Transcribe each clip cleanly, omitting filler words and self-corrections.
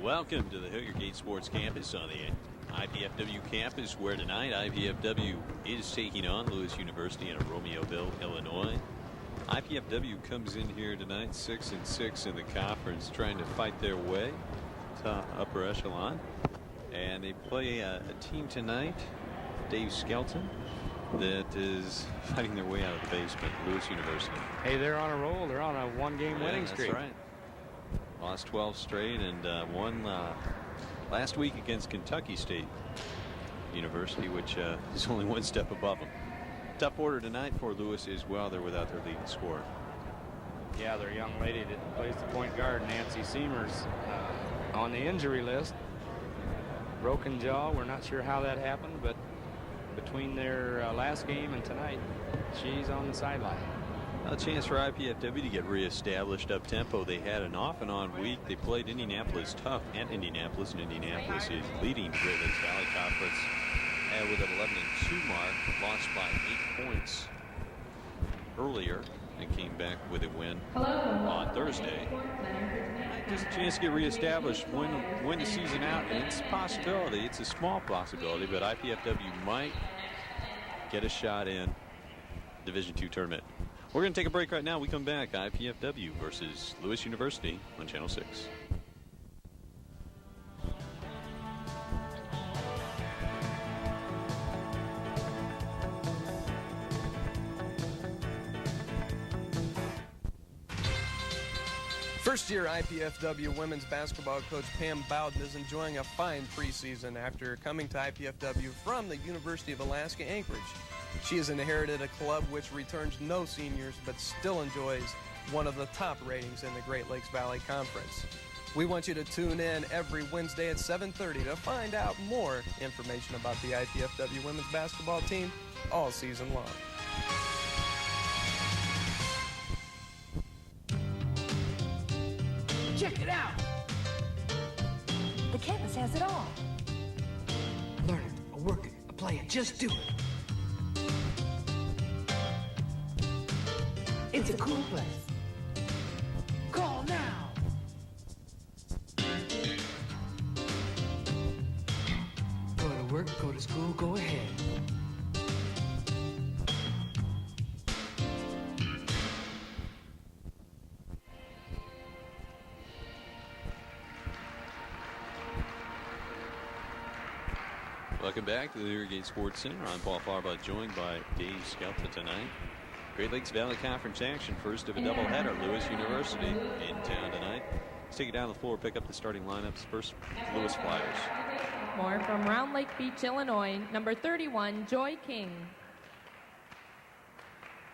Welcome to the Hilliard Gate Sports Campus on the IPFW campus, where tonight IPFW is taking on Lewis University in Romeoville, Illinois. IPFW comes in here tonight 6-6 in the conference, trying to fight their way to upper echelon. And they play a team tonight, Dave Skelton, that is fighting their way out of the basement, Lewis University. Hey, they're on a roll. They're on a one-game winning streak. That's right. Lost 12 straight and won last week against Kentucky State University, which is only one step above them. Tough order tonight for Lewis as well. They're without their leading scorer. Yeah, their young lady that plays the point guard, Nancy Seamers, on the injury list. Broken jaw. We're not sure how that happened, but between their last game and tonight, she's on the sideline. A chance for IPFW to get reestablished up tempo. They had an off and on week. They played Indianapolis tough at Indianapolis, and Indianapolis is leading the Great Lakes Valley Conference with an 11-2 mark. Lost by 8 points earlier and came back with a win on Thursday. Just a chance to get reestablished, win the season out, and it's a possibility. It's a small possibility, but IPFW might get a shot in Division II tournament. We're going to take a break right now. We come back. IPFW versus Lewis University on Channel 6. First-year IPFW women's basketball coach Pam Bowden is enjoying a fine preseason after coming to IPFW from the University of Alaska Anchorage. She has inherited a club which returns no seniors but still enjoys one of the top ratings in the Great Lakes Valley Conference. We want you to tune in every Wednesday at 7:30 to find out more information about the IPFW women's basketball team all season long. Check it out! The campus has it all. Learn it, work it, play it, just do it. It's a cool place. Call now! Go to work, go to school, go ahead. Welcome back to the Hilliard Gate Sports Center. I'm Paul Farbaugh, joined by Dave Skelton tonight. Great Lakes Valley Conference action, first of a doubleheader. Lewis University in town tonight. Let's take it down the floor, pick up the starting lineups. First, Lewis Flyers. More from Round Lake Beach, Illinois, number 31, Joy King.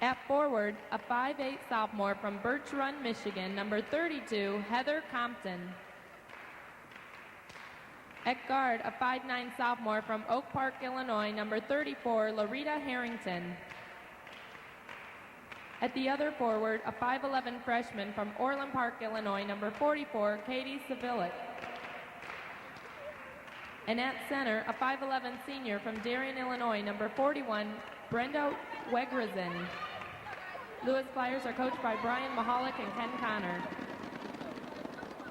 At forward, a 5'8" sophomore from Birch Run, Michigan, number 32, Heather Compton. At guard, a 5'9" sophomore from Oak Park, Illinois, number 34, Larita Harrington. At the other forward, a 5'11" freshman from Orland Park, Illinois, number 44, Katie Savilic. And at center, a 5'11" senior from Darien, Illinois, number 41, Brenda Wegrazin. Lewis Flyers are coached by Brian Mahalik and Ken Connor.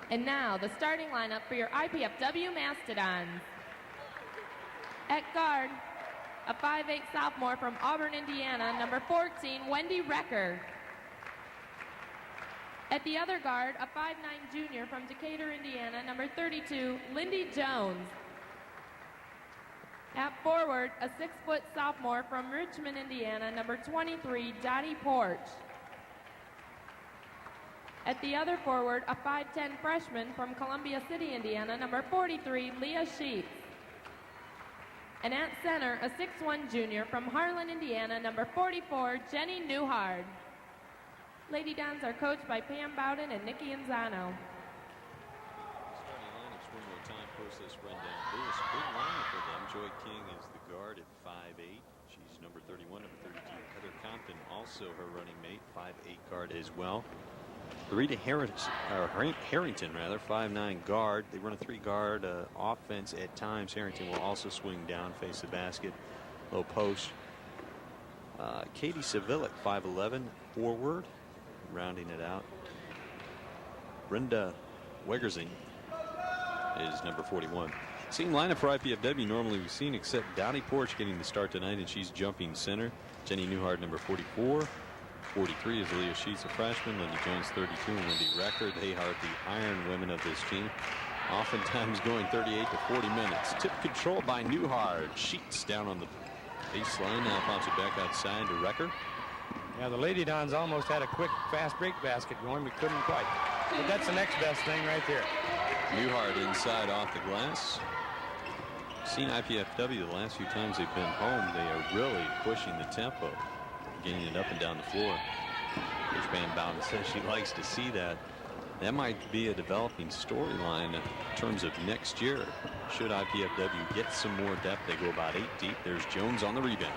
And now, the starting lineup for your IPFW Mastodons. At guard, a 5'8" sophomore from Auburn, Indiana, number 14, Wendy Recker. At the other guard, a 5'9" junior from Decatur, Indiana, number 32, Lindy Jones. At forward, a 6' sophomore from Richmond, Indiana, number 23, Dottie Porch. At the other forward, a 5'10" freshman from Columbia City, Indiana, number 43, Leah Sheets. And at center, a 6'1" junior from Harlan, Indiana, number 44, Jenny Newhard. Lady Dons are coached by Pam Bowden and Nikki Anzano. Starting lineups one more time, post this rundown. Lewis, big lineup for them. Joy King is the guard at 5'8". She's number 31, number 32. Heather Compton, also her running mate, 5'8" guard as well. Rita Harrington, 5'9" guard. They run a 3-guard offense at times. Harrington will also swing down, face the basket, low post. Katie Savilic, 5'11", forward, rounding it out. Brenda Wegersing, is number 41. Same lineup for IPFW normally we've seen, except Dottie Porch getting the start tonight, and she's jumping center. Jenny Newhart, number 44. 43 is Leah Sheets, a freshman. Lindy Jones, 32, and Wendy Recker. They are the iron women of this team. Oftentimes going 38 to 40 minutes. Tip control by Newhart. Sheets down on the baseline. Now pops it back outside to Recker. Yeah, the Lady Dons almost had a quick, fast break basket going, but couldn't quite. But that's the next best thing right there. Newhart inside off the glass. Seen IPFW the last few times they've been home. They are really pushing the tempo, getting it up and down the floor. Coach Van Bowden says she likes to see that. That might be a developing storyline in terms of next year. Should IPFW get some more depth, they go about 8 deep. There's Jones on the rebound.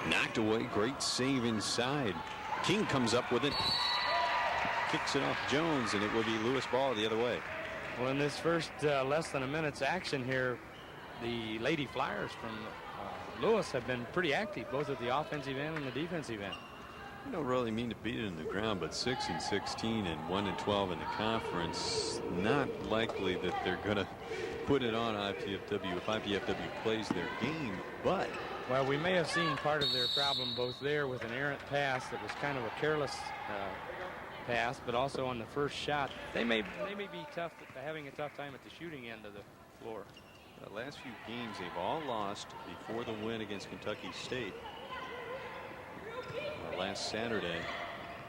Knocked away, great save inside. King comes up with it. Kicks it off Jones, and it will be Lewis ball the other way. Well, in this first less than a minute's action here, the Lady Flyers from Lewis have been pretty active, both at the offensive end and the defensive end. I don't really mean to beat it in the ground, but 6-16 and 1-12 in the conference. Not likely that they're going to put it on IPFW if IPFW plays their game, but... Well, we may have seen part of their problem both there with an errant pass that was kind of a careless pass, but also on the first shot. They may be tough, having a tough time at the shooting end of the floor. The last few games they've all lost before the win against Kentucky State. Last Saturday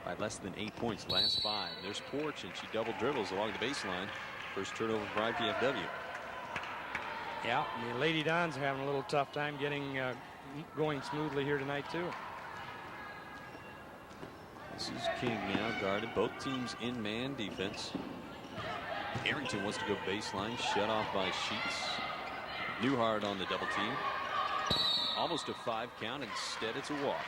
by less than 8 points, last 5. There's Porch, and she double dribbles along the baseline. First turnover for IPFW. Yeah, the Lady Dons are having a little tough time getting going smoothly here tonight too. This is King now guarded. Both teams in man defense. Harrington wants to go baseline, shut off by Sheets. Newhart on the double team. Almost a 5 count. Instead, it's a walk.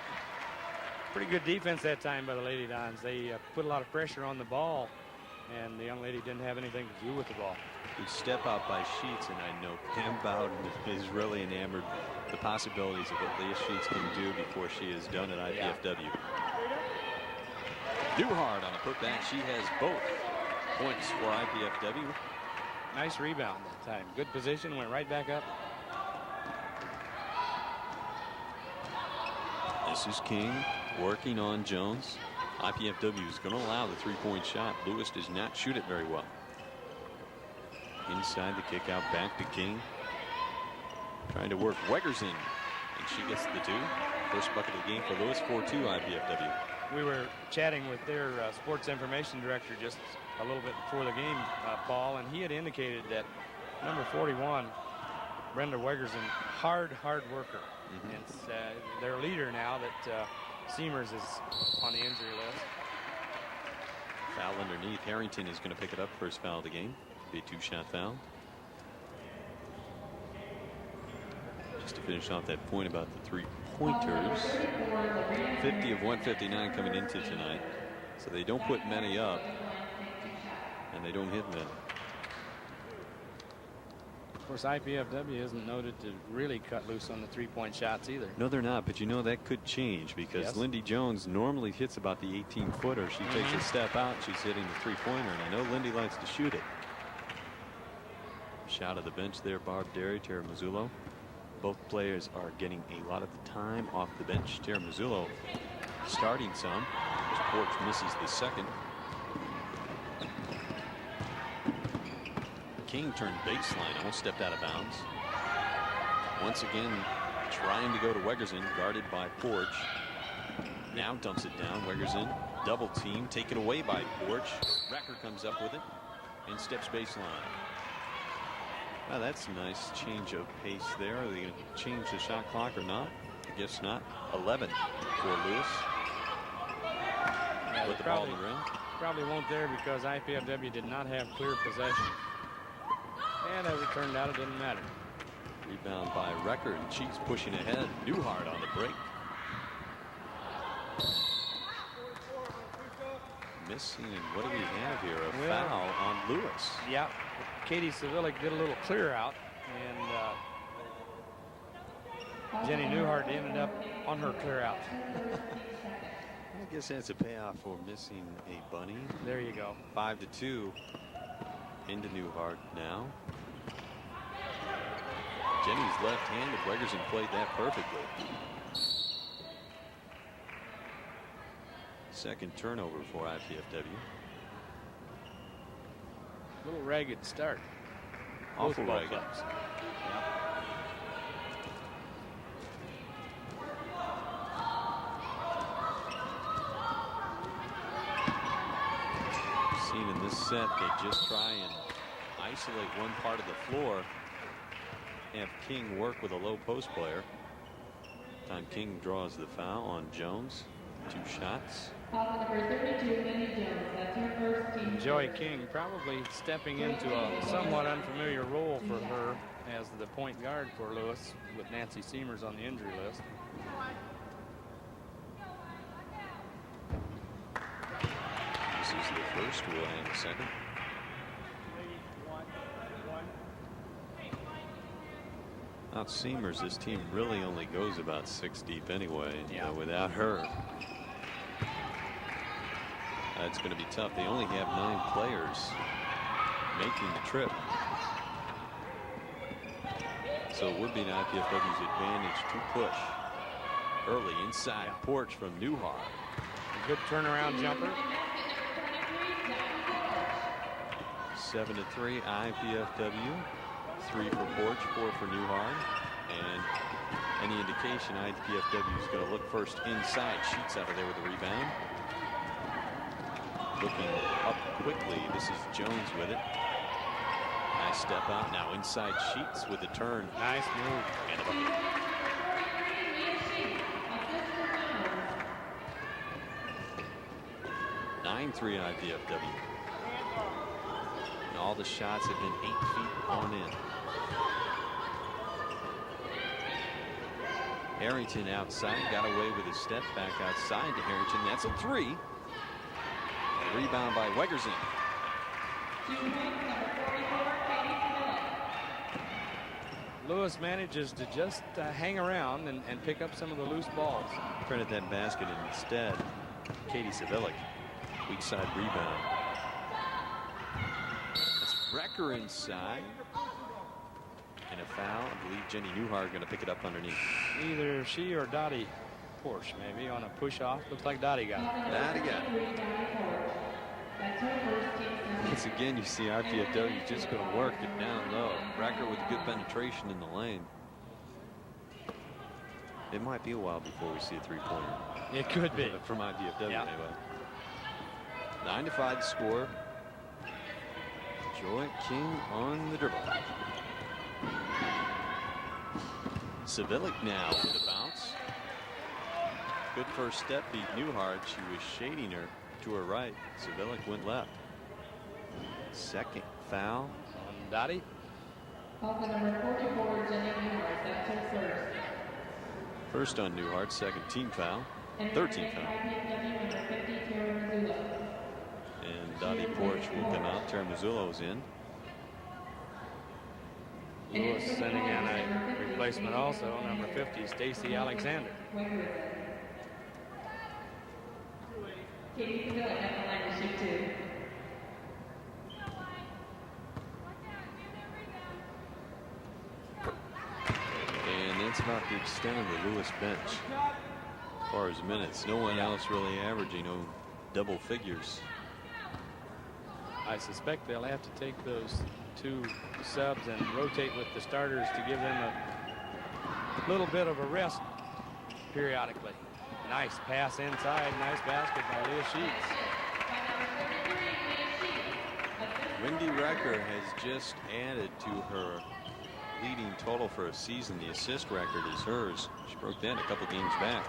Pretty good defense that time by the Lady Dons. They put a lot of pressure on the ball, and the young lady didn't have anything to do with the ball. Good step out by Sheets, and I know Pam Bowden is really enamored the possibilities of what Leah Sheets can do before she is done at IPFW. Yeah. Newhart on a putback. She has both points for IPFW. Nice rebound that time. Good position, went right back up. This is King working on Jones. IPFW is going to allow the 3-point shot. Lewis does not shoot it very well. Inside the kick out back to King. Trying to work Wegerson, and she gets the 2. First bucket of the game for Lewis, 4-2 IPFW. We were chatting with their sports information director just a little bit before the game, Paul, and he had indicated that number 41, Brenda Wegerson, hard worker. And it's their leader now that Seamers is on the injury list. Foul underneath. Harrington is going to pick it up, first foul of the game. Be a 2-shot foul. Just to finish off that point about the 3-pointers. 50 of 159 coming into tonight. So they don't put many up, and they don't hit many. Of course, IPFW isn't noted to really cut loose on the 3-point shots either. No, they're not, but you know that could change because Lindy Jones normally hits about the 18-footer. She takes a step out, she's hitting the 3-pointer, and I know Lindy likes to shoot it. Shot of the bench there, Barb Derry, Tara Mazzullo. Both players are getting a lot of the time off the bench. Tara Mazzullo starting some. Porch misses the second. King turned baseline, almost stepped out of bounds. Once again, trying to go to Wegerson, guarded by Porch. Now dumps it down. Wegerson, double team, taken away by Porch. Recker comes up with it and steps baseline. Well, that's a nice change of pace there. Are they going to change the shot clock or not? I guess not. 11 for Lewis. With the ball in the rim. Probably won't there because IPFW did not have clear possession. And as it turned out, it didn't matter. Rebound by Recker, and she's pushing ahead. Newhart on the break. Missing, and what do we have here? A foul on Lewis. Yeah, Katie Savillic did a little clear out, and Jenny Newhart ended up on her clear out. I guess that's a payoff for missing a bunny. There you go. 5-2 into Newhart now. Jenny's left-handed. Wegerson played that perfectly. Second turnover for IPFW. Little ragged start. Awful Both ragged. clubs. Seen in this set, they just try and isolate one part of the floor. Have King work with a low post player. Time King draws the foul on Jones. 2 shots. Foul number 32, Mindy Jones. That's her first team. Joy King probably stepping into a somewhat unfamiliar role for her as the point guard for Lewis, with Nancy Seamers on the injury list. This is the first. We'll have a second. Without Seamers, this team really only goes about 6 deep anyway. Without her, it's going to be tough. They only have 9 players making the trip. So it would be an IPFW's advantage to push early inside Porch from Newhart. A good turnaround jumper. 7-3 IPFW. 3 for Porch, 4 for Newhart. And any indication, IPFW is going to look first inside. Sheets out of there with a rebound. Looking up quickly. This is Jones with it. Nice step out. Now inside Sheets with the turn. Nice move. And a bucket. (9-3) IPFW. And all the shots have been 8 feet on in. Harrington outside, got away with a step back outside to Harrington. That's a 3. And a rebound by Wegerson. Lewis manages to just hang around and pick up some of the loose balls. Printed that basket instead. Katie Savilik, weak side rebound. That's Brecker inside. And a foul. I believe Jenny Newhart going to pick it up underneath. Either she or Dottie Porsche maybe on a push off. Looks like Dottie got it. Dottie got it. Once again, you see IPFW just going to work it down low. Brecker with good penetration in the lane. It might be a while before we see a 3-pointer. It could be. From IPFW anyway. 9-5 score. Joy King on the dribble. Savilik now with a bounce. Good first step, beat Newhart. She was shading her to her right. Savilik went left. Second foul on Dottie. Foul number 44, Jenny Newhart. That's her first. First on Newhart, second team foul. Third team foul. And Dottie Porch will come out. Termazzulo's in. Lewis sending in a replacement also, number 50, Stacy Alexander. Katie Savilik at the line to shoot 2. And that's about the extent of the Lewis bench. As far as minutes, no one else really averaging double figures. I suspect they'll have to take those 2 subs and rotate with the starters to give them a little bit of a rest periodically. Nice pass inside. Nice basket by Leah Sheets. Wendy Recker has just added to her leading total for a season. The assist record is hers. She broke that a couple games back.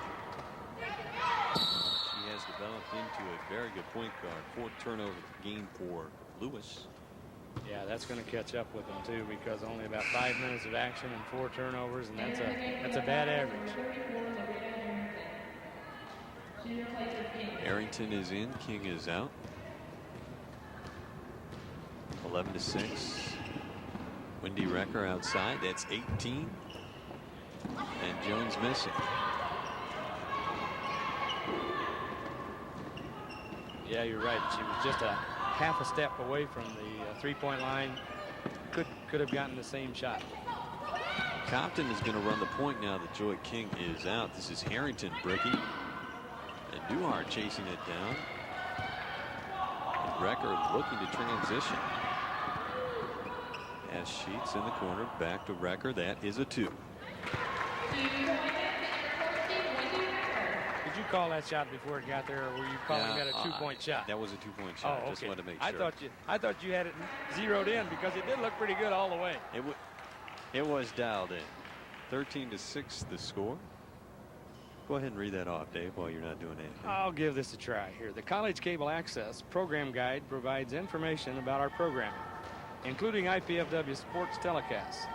She has developed into a very good point guard. 4 turnovers a game for Lewis. Yeah, that's going to catch up with them too, because only about 5 minutes of action and 4 turnovers, and that's a bad average. Arrington is in, King is out. 11-6. Wendy Recker outside. That's 18. And Jones missing. Yeah, you're right. She was just a half a step away from the three-point line. Could have gotten the same shot. Compton is going to run the point now that Joy King is out. This is Harrington breaking. And Duhart chasing it down. And Recker looking to transition. As Sheets in the corner, back to Recker. That is a 2. Did you call that shot before it got there, or were you calling that a 2-point shot? That was a 2-point shot. Oh, okay. Just wanted to make sure. I thought you had it zeroed in because it did look pretty good all the way. It was dialed in. 13-6 the score. Go ahead and read that off, Dave, while you're not doing anything. I'll give this a try here. The College Cable Access Program Guide provides information about our programming, including IPFW sports telecasts.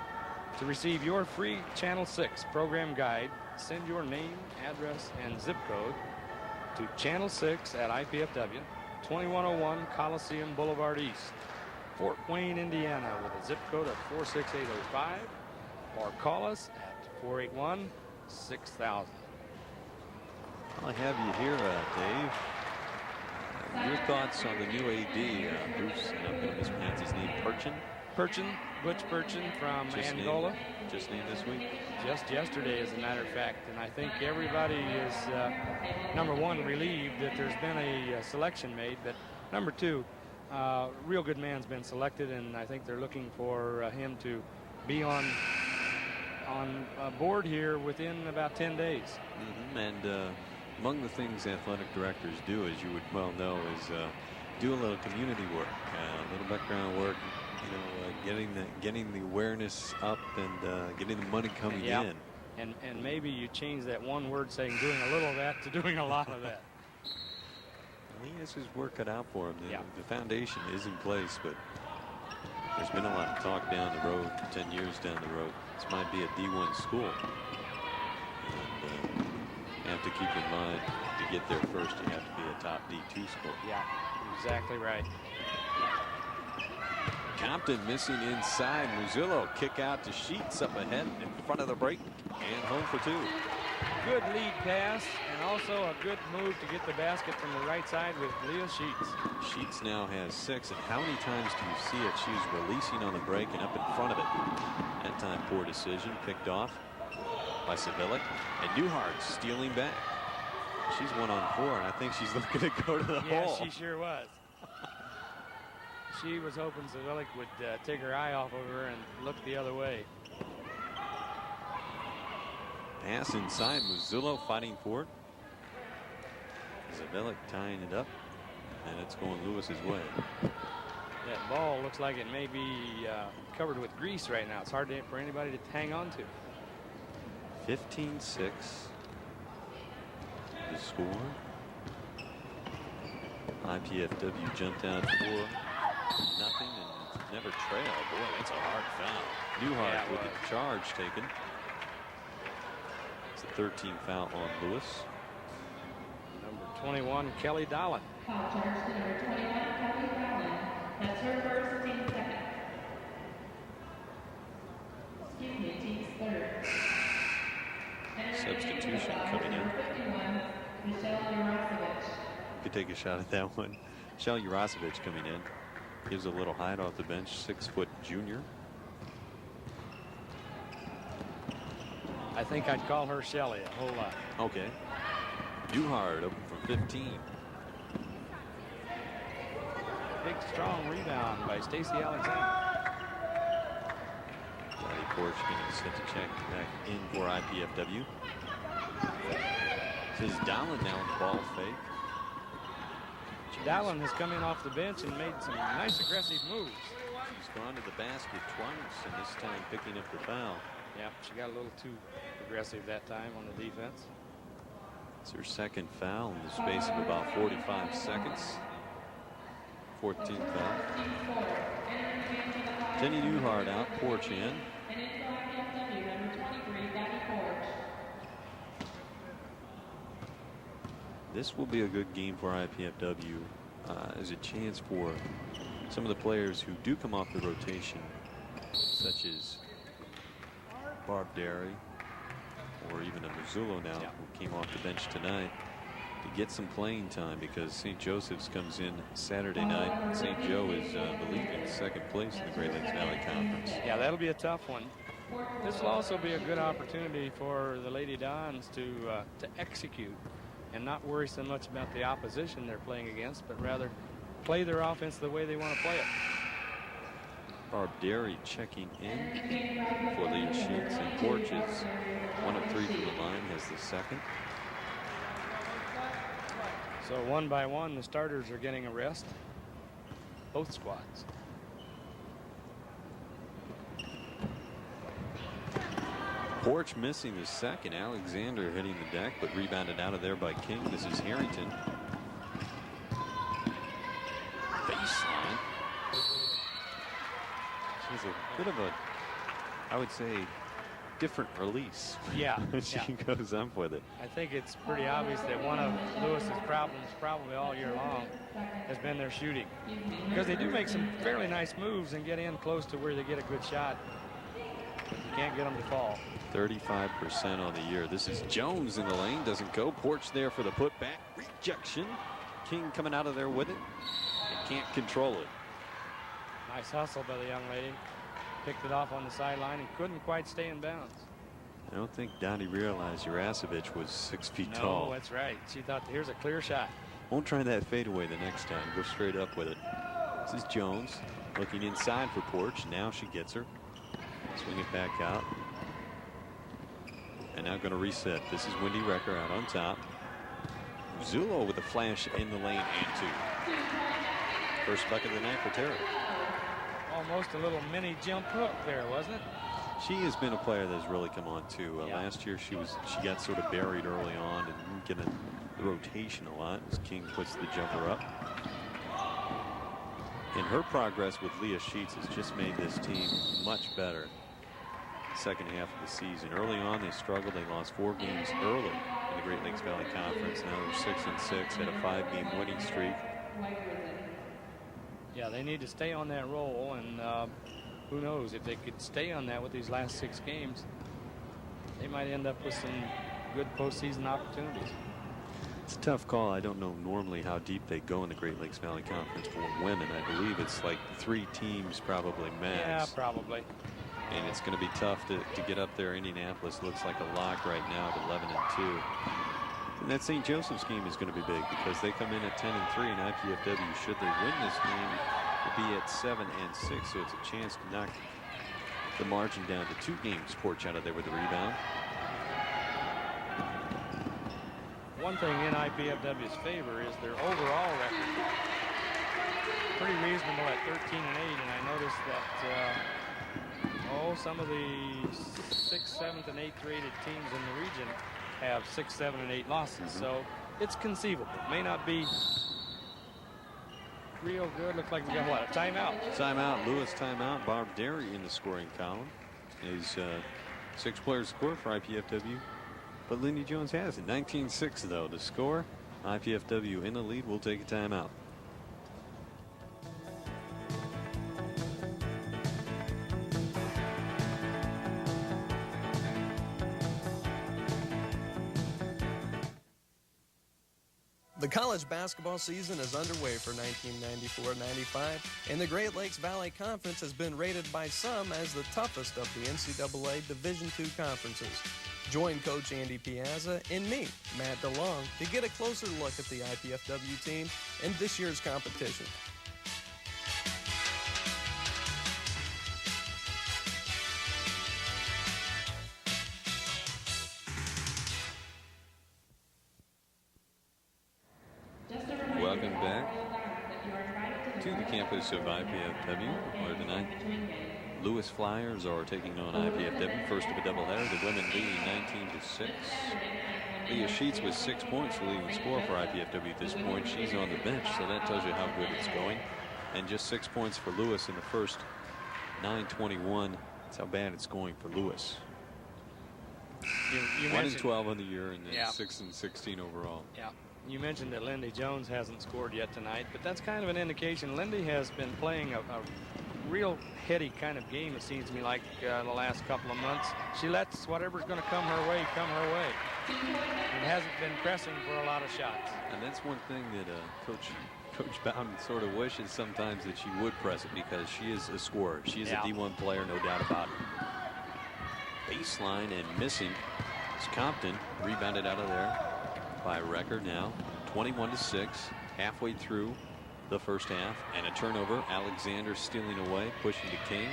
To receive your free Channel 6 program guide, send your name, address, and zip code to Channel 6 at IPFW, 2101 Coliseum Boulevard East, Fort Wayne, Indiana, with a zip code of 46805, or call us at 481-6000. I'll have you here, Dave. Your thoughts on the new AD, Bruce, I'm going to mispronounce his name, Butch Purchin from Angola. Just named this week? Just yesterday, as a matter of fact. And I think everybody is, number one, relieved that there's been a selection made. But number two, real good man's been selected, and I think they're looking for him to be on board here within about 10 days. Mm-hmm. And among the things athletic directors do, as you would well know, is do a little community work, a little background work, getting the awareness up and getting the money coming in. And maybe you change that one word saying doing a little of that to doing a lot of that. He has his work cut out for him. The foundation is in place, but there's been a lot of talk down the road, 10 years down the road. This might be a D1 school. And you have to keep in mind, to get there first, you have to be a top D2 school. Yeah, exactly right. Compton missing inside. Muzzillo kick out to Sheets up ahead in front of the break and home for 2. Good lead pass and also a good move to get the basket from the right side with Leah Sheets. Sheets now has 6, and how many times do you see it? She's releasing on the break and up in front of it. That time, poor decision, picked off by Savillic, and Newhart stealing back. She's 1 on 4, and I think she's looking to go to the hole. Yeah, she sure was. She was hoping Savillic would take her eye off of her and look the other way. Pass inside, Muzzillo fighting for it. Savillic tying it up, and it's going Lewis's way. That ball looks like it may be covered with grease right now. It's hard for anybody to hang on to. 15-6 the score. IPFW jumped out 4-0 and never trailed. Boy, that's a hard foul. Newhart with the charge taken. It's a 13th foul on Lewis. Number 21, Kelly Dolan. Foul charge to number 21, Kelly Dolan. That's her first, team second. Excuse me, team's third. Substitution coming in. 51, Michelle Urasovich. You could take a shot at that one. Michelle Urasovich coming in. Gives a little height off the bench, 6-foot junior. I think I'd call her Shelly a whole lot. Okay. Newhart open from 15. Big, strong rebound by Stacy Alexander. Daddy Porsche getting set to check back in for IPFW. This is Dallin now in the ball fake. Dallin has come in off the bench and made some nice aggressive moves. She's gone to the basket twice, and this time picking up the foul. Yeah, she got a little too aggressive that time on the defense. It's her second foul in the space of about 45 seconds. 14th foul. Jenny Newhart out, Porch in. This will be a good game for IPFW as a chance for some of the players who do come off the rotation, such as Barb Derry or even a Mazzullo now, who came off the bench tonight, to get some playing time, because St. Joseph's comes in Saturday night. St. Joe is, I believe, in second place in the Great Lakes Valley Conference. Yeah, that'll be a tough one. This will also be a good opportunity for the Lady Dons to execute and not worry so much about the opposition they're playing against, but rather play their offense the way they want to play it. Barb Derry checking in for Leah Sheets, and Porch is 1 of 3 from the line, has the second. So one by one, the starters are getting a rest. Both squads. Porch missing the second. Alexander hitting the deck, but rebounded out of there by King. This is Harrington. Baseline. She's a bit of a, I would say, different release. Yeah. She goes up with it. I think it's pretty obvious that one of Lewis's problems probably all year long has been their shooting, because they do make some fairly nice moves and get in close to where they get a good shot. You can't get them to fall. 35% on the year. This is Jones in the lane, doesn't go. Porch there for the putback. Rejection. King coming out of there with it. And can't control it. Nice hustle by the young lady. Picked it off on the sideline and couldn't quite stay in bounds. I don't think Dottie realized Jurasevich was 6 feet tall. No, that's right. She thought, here's a clear shot. Won't try that fadeaway the next time. Go straight up with it. This is Jones looking inside for Porch. Now she gets her. Swing it back out. And now going to reset. This is Wendy Recker out on top. Zullo with a flash in the lane and 2. First bucket of the night for Terry. Almost a little mini jump hook there, wasn't it? She has been a player that's really come on too. Last year she got sort of buried early on and didn't get the rotation a lot as King puts the jumper up. And her progress with Leah Sheets has just made this team much better. Second half of the season. Early on they struggled. They lost 4 games early in the Great Lakes Valley Conference. Now they're 6-6, had a 5-game winning streak. Yeah, they need to stay on that roll, and who knows, if they could stay on that with these last 6 games, they might end up with some good postseason opportunities. It's a tough call. I don't know normally how deep they go in the Great Lakes Valley Conference for women. I believe it's like 3 teams probably max. Yeah, probably. And it's going to be tough to get up there. Indianapolis looks like a lock right now at 11-2. And that St. Joseph's game is going to be big because they come in at 10-3, and IPFW, should they win this game, will be at 7-6. So it's a chance to knock the margin down to 2 games. Porch out of there with the rebound. One thing in IPFW's favor is their overall record. Pretty reasonable at 13-8, and I noticed that some of the 6th, 7th, and 8th rated teams in the region have 6, 7, and 8 losses. So it's conceivable. May not be real good. Looks like we got what, a timeout? Timeout. Lewis timeout. Barb Derry in the scoring column. Is 6 players score for IPFW. But Lindy Jones has it. 19-6 though to score. IPFW in the lead. We'll take a timeout. The college basketball season is underway for 1994-95, and the Great Lakes Valley Conference has been rated by some as the toughest of the NCAA Division II conferences. Join Coach Andy Piazza and me, Matt DeLong, to get a closer look at the IPFW team and this year's competition. Welcome back to the campus of IPFW, where tonight Lewis Flyers are taking on IPFW. First of a doubleheader, the women leading 19-6. Leah Sheets with 6 points, the leading scorer for IPFW at this point. She's on the bench, so that tells you how good it's going. And just 6 points for Lewis in the first 9:21. That's how bad it's going for Lewis. You 1-12 on the year, and then Yeah. 6-16 overall. Yeah. You mentioned that Lindy Jones hasn't scored yet tonight, but that's kind of an indication. Lindy has been playing a real heady kind of game, it seems to me, like the last couple of months. She lets whatever's going to come her way, come her way. And hasn't been pressing for a lot of shots. And that's one thing that Coach Bowden sort of wishes sometimes that she would press it, because she is a scorer. She is a D1 player, no doubt about it. Baseline and missing. It's Compton rebounded out of there by Recker now. 21-6, halfway through the first half, and a turnover. Alexander stealing away, pushing to King.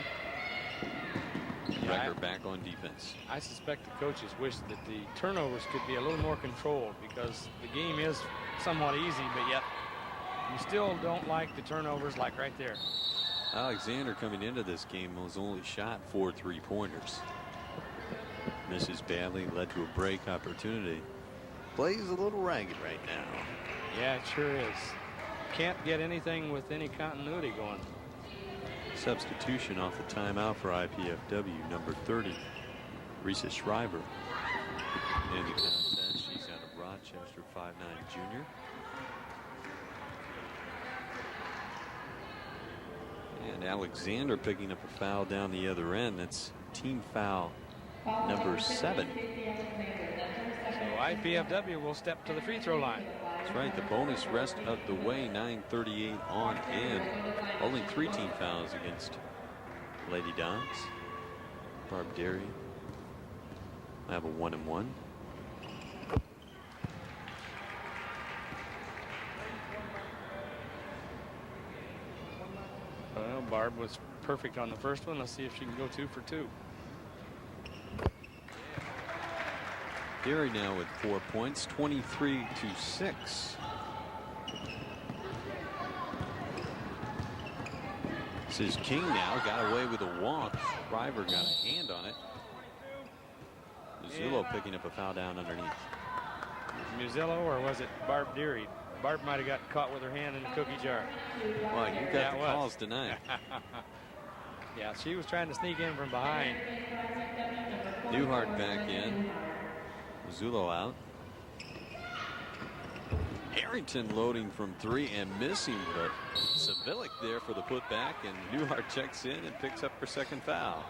Recker back on defense. I suspect the coaches wish that the turnovers could be a little more controlled, because the game is somewhat easy, but yet you still don't like the turnovers, like right there. Alexander coming into this game was only shot 4 3-pointers. Misses badly, led to a break opportunity. Plays a little ragged right now. Yeah, it sure is. Can't get anything with any continuity going. Substitution off the timeout for IPFW, number 30, Risa Shriver. In the contest, she's out of Rochester, 5'9" junior. And Alexander picking up a foul down the other end. That's team foul number 7. So IPFW will step to the free throw line. That's right. The bonus rest of the way. 9:38 on in. Only 3 team fouls against Lady Dons. Barb Derry. I have a 1-and-1. Well, Barb was perfect on the first one. Let's see if she can go 2 for 2. Derry now with 4 points, 23-6. This is King now, got away with a walk. Shriver got a hand on it. Zullo picking up a foul down underneath. Musillo, or was it Barb Deary? Barb might have got caught with her hand in the cookie jar. Well, you got the calls tonight. Yeah, she was trying to sneak in from behind. Newhart back in. Zullo out. Harrington loading from 3 and missing, but Savilic there for the putback, and Newhart checks in and picks up her second foul.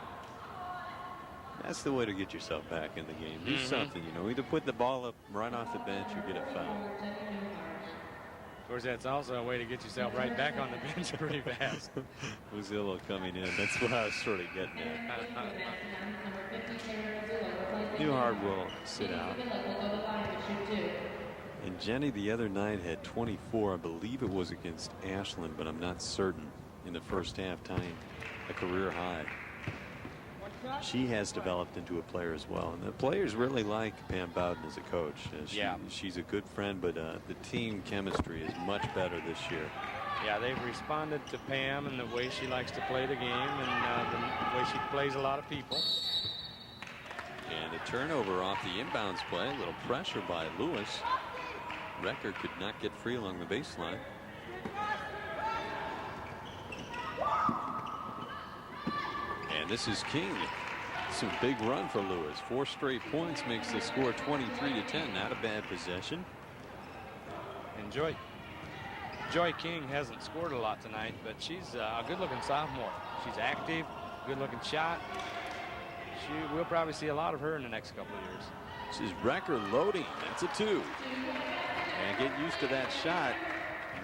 That's the way to get yourself back in the game. Do something, you know, either put the ball up right off the bench or get a foul. Of course, that's also a way to get yourself right back on the bench pretty fast. Musillo coming in. That's what I was sort of getting at. Newhart will sit out. And Jenny the other night had 24. I believe it was against Ashland, but I'm not certain, in the first half, tying a career high. She has developed into a player as well, and the players really like Pam Bowden as a coach. She's a good friend, but the team chemistry is much better this year. Yeah, they've responded to Pam and the way she likes to play the game, and the way she plays a lot of people. And a turnover off the inbounds play. A little pressure by Lewis. Recker could not get free along the baseline. And this is King. Some big run for Lewis. 4 straight points makes the score 23-10. Not a bad possession. And Joy King hasn't scored a lot tonight, but she's a good-looking sophomore. She's active, good-looking shot. We'll probably see a lot of her in the next couple of years. This is Recker loading. That's a 2. And get used to that shot.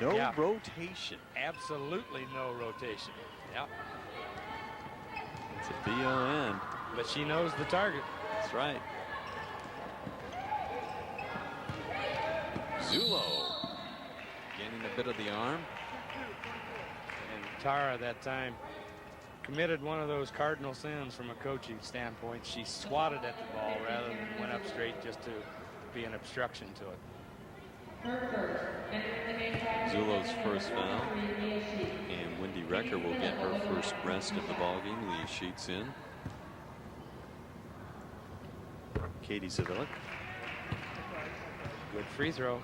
No rotation. Absolutely no rotation. Yeah. It's a BON. But she knows the target. That's right. Zullo getting a bit of the arm. And Tara that time committed one of those cardinal sins from a coaching standpoint. She swatted at the ball rather than went up straight just to be an obstruction to it. Zullo's first foul, and Wendy Recker will get her first rest of the ball game. Lee Sheets in. Katie Savilic. Good free throw.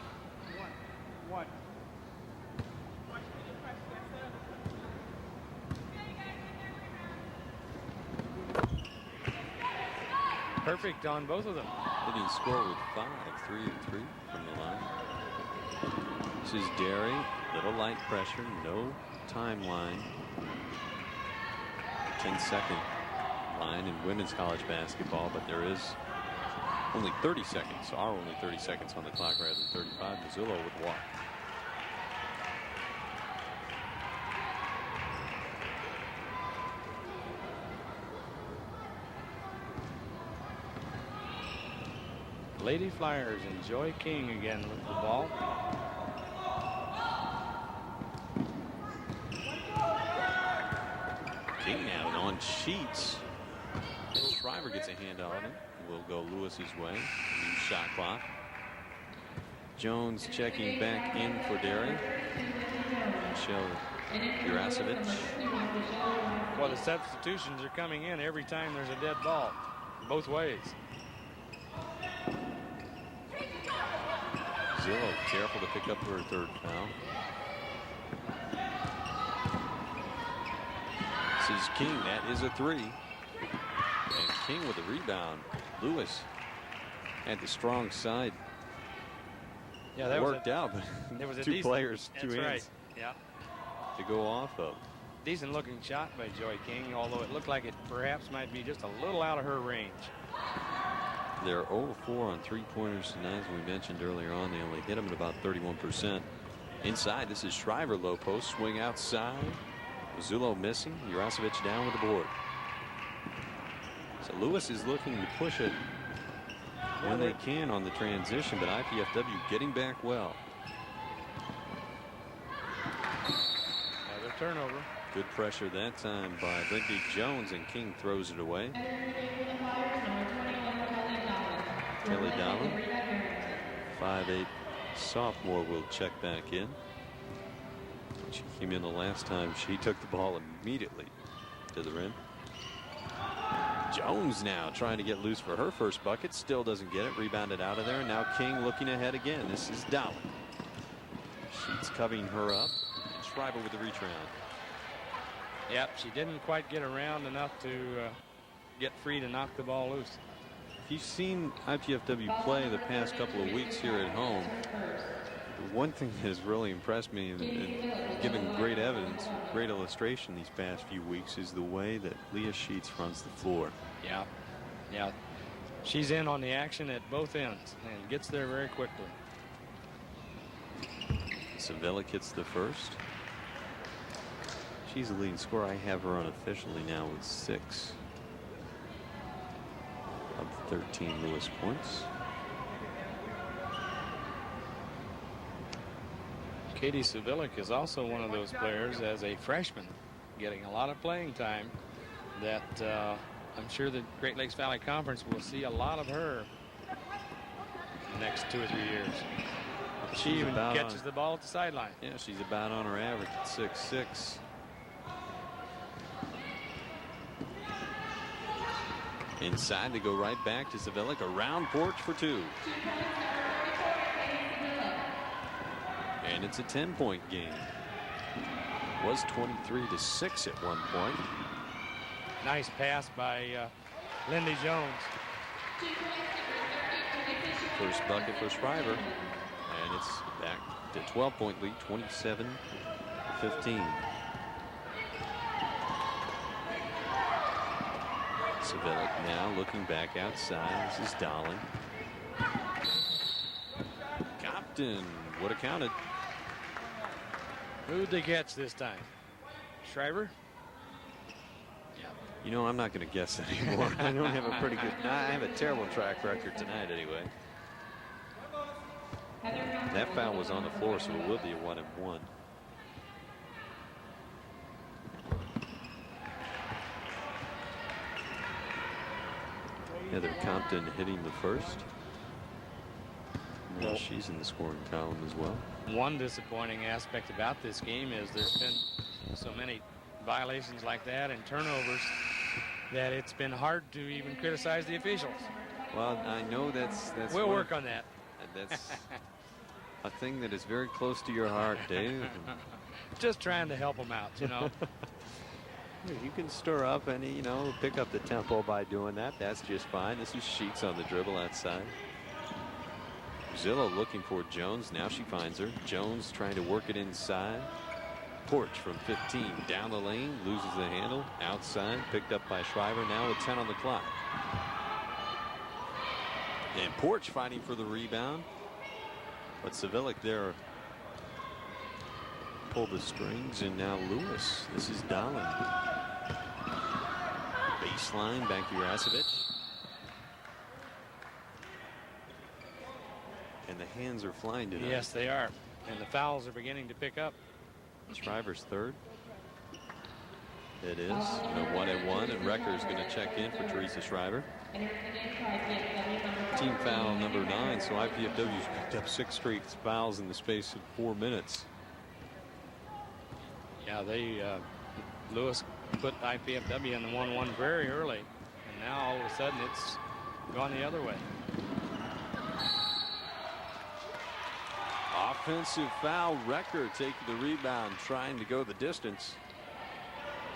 Perfect on both of them. Didn't score with 5, 3 and 3 from the line. This is Derry. Little light pressure, no timeline. 10-second line in women's college basketball, but there is only 30 seconds, only 30 seconds on the clock rather than 35. Mazzillo would walk. Lady Flyers and Joy King again with the ball. King now on Sheets. And Shriver gets a hand on it. Will go Lewis's way. New shot clock. Jones checking back in for Derry. Michelle Jurasevich. Well, the substitutions are coming in every time there's a dead ball, both ways. Zillow careful to pick up her third foul. This is King. That is a three. And King with a rebound. Lewis had the strong side. Yeah, that worked out, but there was a two decent, players, two that's hands right. Yeah. to go off of. Decent looking shot by Joy King, although it looked like it perhaps might be just a little out of her range. They're 0-4 on three-pointers tonight. As we mentioned earlier on, they only hit them at about 31%. Inside, this is Shriver, low post, swing outside. Zullo missing. Jurasevich down with the board. So Lewis is looking to push it when they can on the transition, but IPFW getting back well. Another turnover. Good pressure that time by Brittany Jones, and King throws it away. Kelly Dallin, 5'8" sophomore, will check back in. She came in the last time. She took the ball immediately to the rim. Jones now trying to get loose for her first bucket. Still doesn't get it. Rebounded out of there. And now King looking ahead again. This is Dallin. Sheets covering her up. And Shriver with the reach around. Yep, she didn't quite get around enough to get free to knock the ball loose. If you've seen IPFW play the past couple of weeks here at home, the one thing that has really impressed me and given great evidence, great illustration these past few weeks is the way that Leah Sheets runs the floor. Yeah, yeah. She's in on the action at both ends and gets there very quickly. Savilla gets the first. She's the leading scorer. I have her unofficially now with 6 of 13 Lewis points. Katie Savilik is also one of those players as a freshman getting a lot of playing time that I'm sure the Great Lakes Valley Conference will see a lot of her in the next 2 or 3 years. She even catches the ball at the sideline. Yeah, she's about on her average at 6'6". Inside, they go right back to Savilik. Around porch for 2. And it's a 10-point game. It was 23-6 at one point. Nice pass by Lindy Jones. First bucket for Shriver. And it's back to 12-point lead, 27-15. Savilik now looking back outside. This is Dallin. Compton would have counted. Who'd they catch this time? Shriver? Yeah. You know, I'm not going to guess anymore. I don't have a pretty good. I have a terrible track record tonight anyway. That foul was on the floor, so it will be a 1-and-1. Heather Compton hitting the first. Well, she's in the scoring column as well. One disappointing aspect about this game is there's been so many violations like that and turnovers that it's been hard to even criticize the officials. Well, I know that's we'll work on that. That's a thing that is very close to your heart, Dave. Just trying to help them out, you know. You can stir up and, you know, pick up the tempo by doing that. That's just fine. This is Sheets on the dribble outside. Zillow looking for Jones. Now she finds her. Jones trying to work it inside. Porch from 15 down the lane, loses the handle, outside, picked up by Shriver, now with 10 on the clock. And Porch fighting for the rebound, but Savilic there pulled the strings, and now Lewis. This is Dahlin. Baseline, back to Jurasevich. And the hands are flying tonight. Yes, they are. And the fouls are beginning to pick up. Shriver's third. It is. And a 1-1, and Recker's going to check in for Teresa Shriver. Team foul number 9, so IPFW's picked up 6 straight fouls in the space of 4 minutes. Yeah, Lewis put IPFW in the 1-1 very early, and now all of a sudden it's gone the other way. Offensive foul. Recker taking the rebound, trying to go the distance.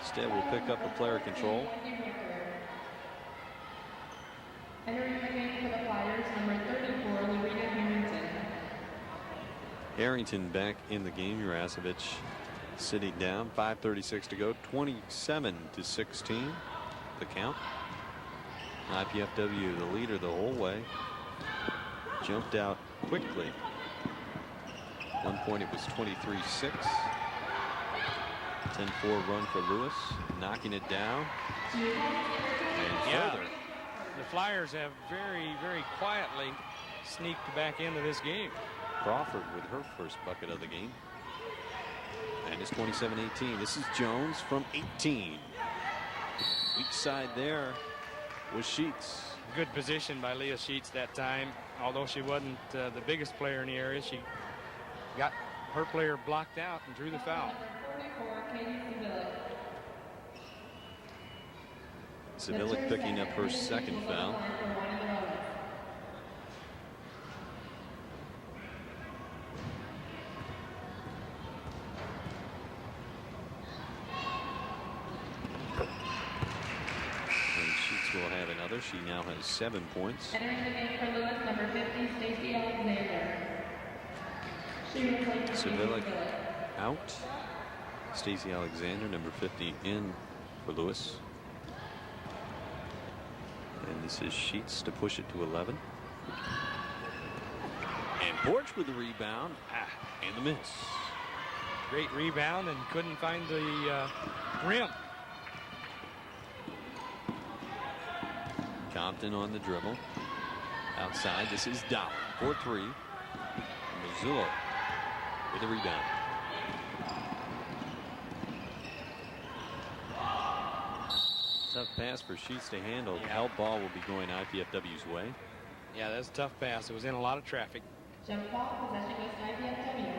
Instead, we'll pick up a player control. Entering the game for the Flyers, number 34, Lorena Harrington. Harrington back in the game. Jurasevich sitting down. 5:36 to go. 27-16. The count. IPFW the leader the whole way. Jumped out quickly. At one point it was 23-6. 10-4 run for Lewis, knocking it down. And further. The Flyers have very, very quietly sneaked back into this game. Crawford with her first bucket of the game. And it's 27-18. This is Jones from 18. Weak side there was Sheets. Good position by Leah Sheets that time. Although she wasn't the biggest player in the area, she got her player blocked out and drew the foul. Savilic picking up her second foul. And Sheets will have another. She now has 7 points. Entering the game for Lewis, number 50, Stacey Alexander. Savilic out. Stacey Alexander, number 50, in for Lewis. And this is Sheets to push it to 11. And Porch with the rebound. And the miss. Great rebound and couldn't find the rim. Compton on the dribble. Outside, this is Dahlin. 4-3. Mazzullo with the rebound. Tough pass for Sheets to handle. Yeah. Help ball will be going IPFW's way. Yeah, that's a tough pass. It was in a lot of traffic. Jump ball, possession goes to IPFW.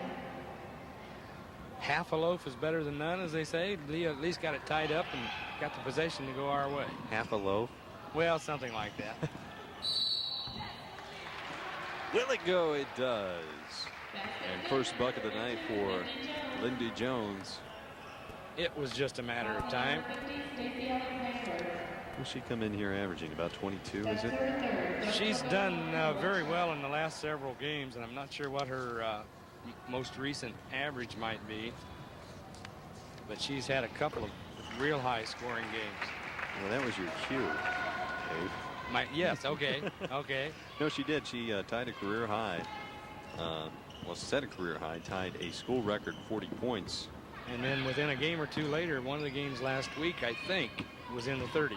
Half a loaf is better than none, as they say. Leah at least got it tied up and got the possession to go our way. Half a loaf. Well, something like that. Will it go? It does. And first bucket of the night for Lindy Jones. It was just a matter of time. Will she come in here averaging about 22, is it? She's done very well in the last several games, and I'm not sure what her most recent average might be. But she's had a couple of real high scoring games. Well, that was your cue, Dave. Yes, okay, okay. No, she did. She tied a career high. Well, set a career high, tied a school record 40 points. And then within a game or two later, one of the games last week, I think, was in the 30s.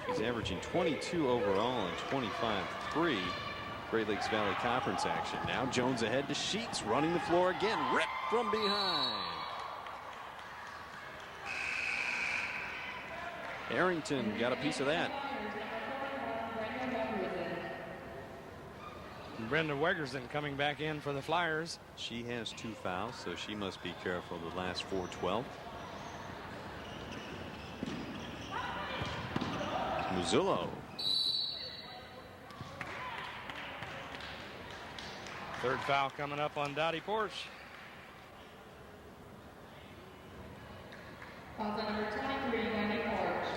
She's averaging 22 overall and 25-3. Great Lakes Valley Conference action. Now Jones ahead to Sheets, running the floor again, ripped from behind. Arrington got a piece of that. Brenda Wegerson coming back in for the Flyers. She has 2 fouls, so she must be careful the last 4-12. Mazzullo. Third foul coming up on Dottie Porch. Foul number 23, Dottie Porch.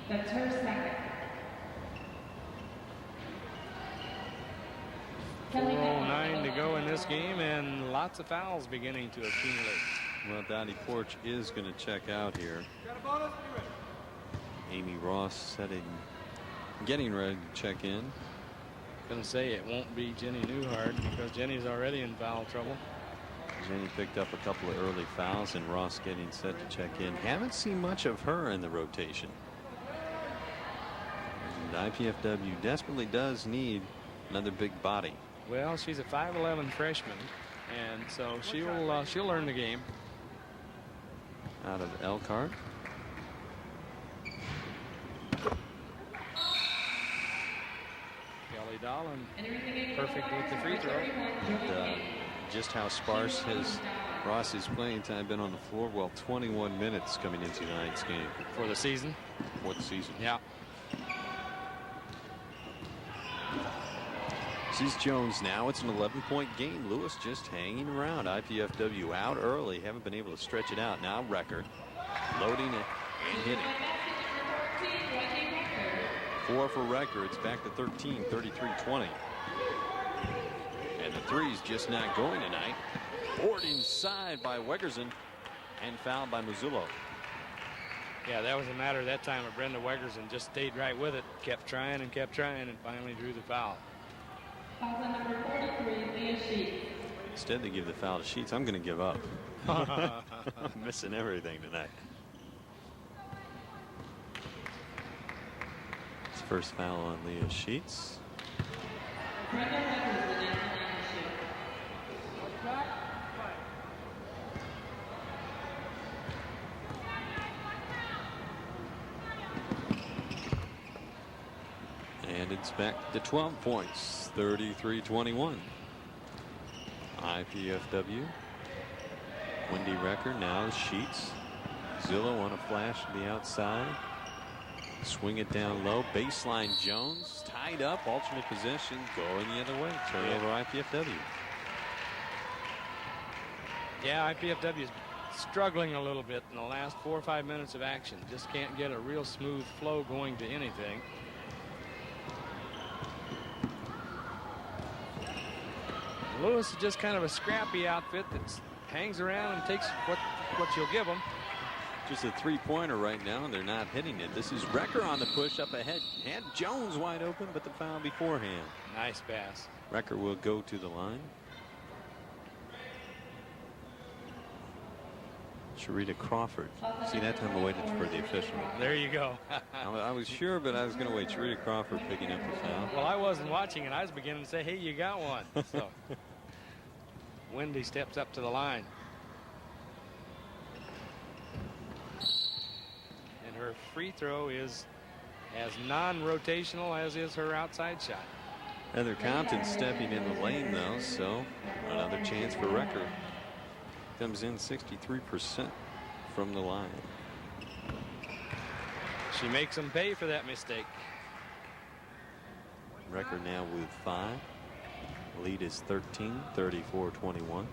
That's her second. 4:09 to go in this game, and lots of fouls beginning to accumulate. Well, Dottie Porch is going to check out here. Amy Ross getting ready to check in. Going to say it won't be Jenny Newhart because Jenny's already in foul trouble. Jenny picked up a couple of early fouls, and Ross getting set to check in. Haven't seen much of her in the rotation. And IPFW desperately does need another big body. Well, she's a 5'11" freshman, and so she'll learn the game. Out of Elkhart. Kelly Dolan perfect with the free throw. And, just how sparse has Ross's playing time been on the floor? Well, 21 minutes coming into tonight's game. For the season? For the season. Yeah. Sees Jones now. It's an 11-point game. Lewis just hanging around. IPFW out early. Haven't been able to stretch it out. Now Recker loading it and hitting. 4 for Recker. It's back to 13, 33-20. And the three's just not going tonight. Board inside by Wegerson and fouled by Mazzullo. Yeah, that was a matter that time of Brenda Wegerson just stayed right with it, kept trying and finally drew the foul. Foul on number 43, Leah Sheets. Instead they give the foul to Sheets. I'm going to give up. I'm missing everything tonight. It's first foul on Leah Sheets. And it's back to 12 points, 33-21. IPFW. Wendy Recker now Sheets. Zillow on a flash to the outside. Swing it down low. Baseline Jones tied up. Alternate possession going the other way. Turnover IPFW. Yeah, IPFW is struggling a little bit in the last 4 or 5 minutes of action. Just can't get a real smooth flow going to anything. Lewis is just kind of a scrappy outfit that hangs around and takes what you'll give them. Just a three-pointer right now, and they're not hitting it. This is Recker on the push up ahead. Had Jones wide open, but the foul beforehand. Nice pass. Recker will go to the line. Sharita Crawford. See, that time I waited for the official. There you go. I was sure, but I was going to wait. Sharita Crawford picking up the foul. Well, I wasn't watching, and I was beginning to say, hey, you got one. So Wendy steps up to the line. And her free throw is as non-rotational as is her outside shot. Heather Compton stepping in the lane, though, so another chance for Recker. Comes in 63% from the line. She makes them pay for that mistake. Recker now with 5. Lead is 13, 34-21.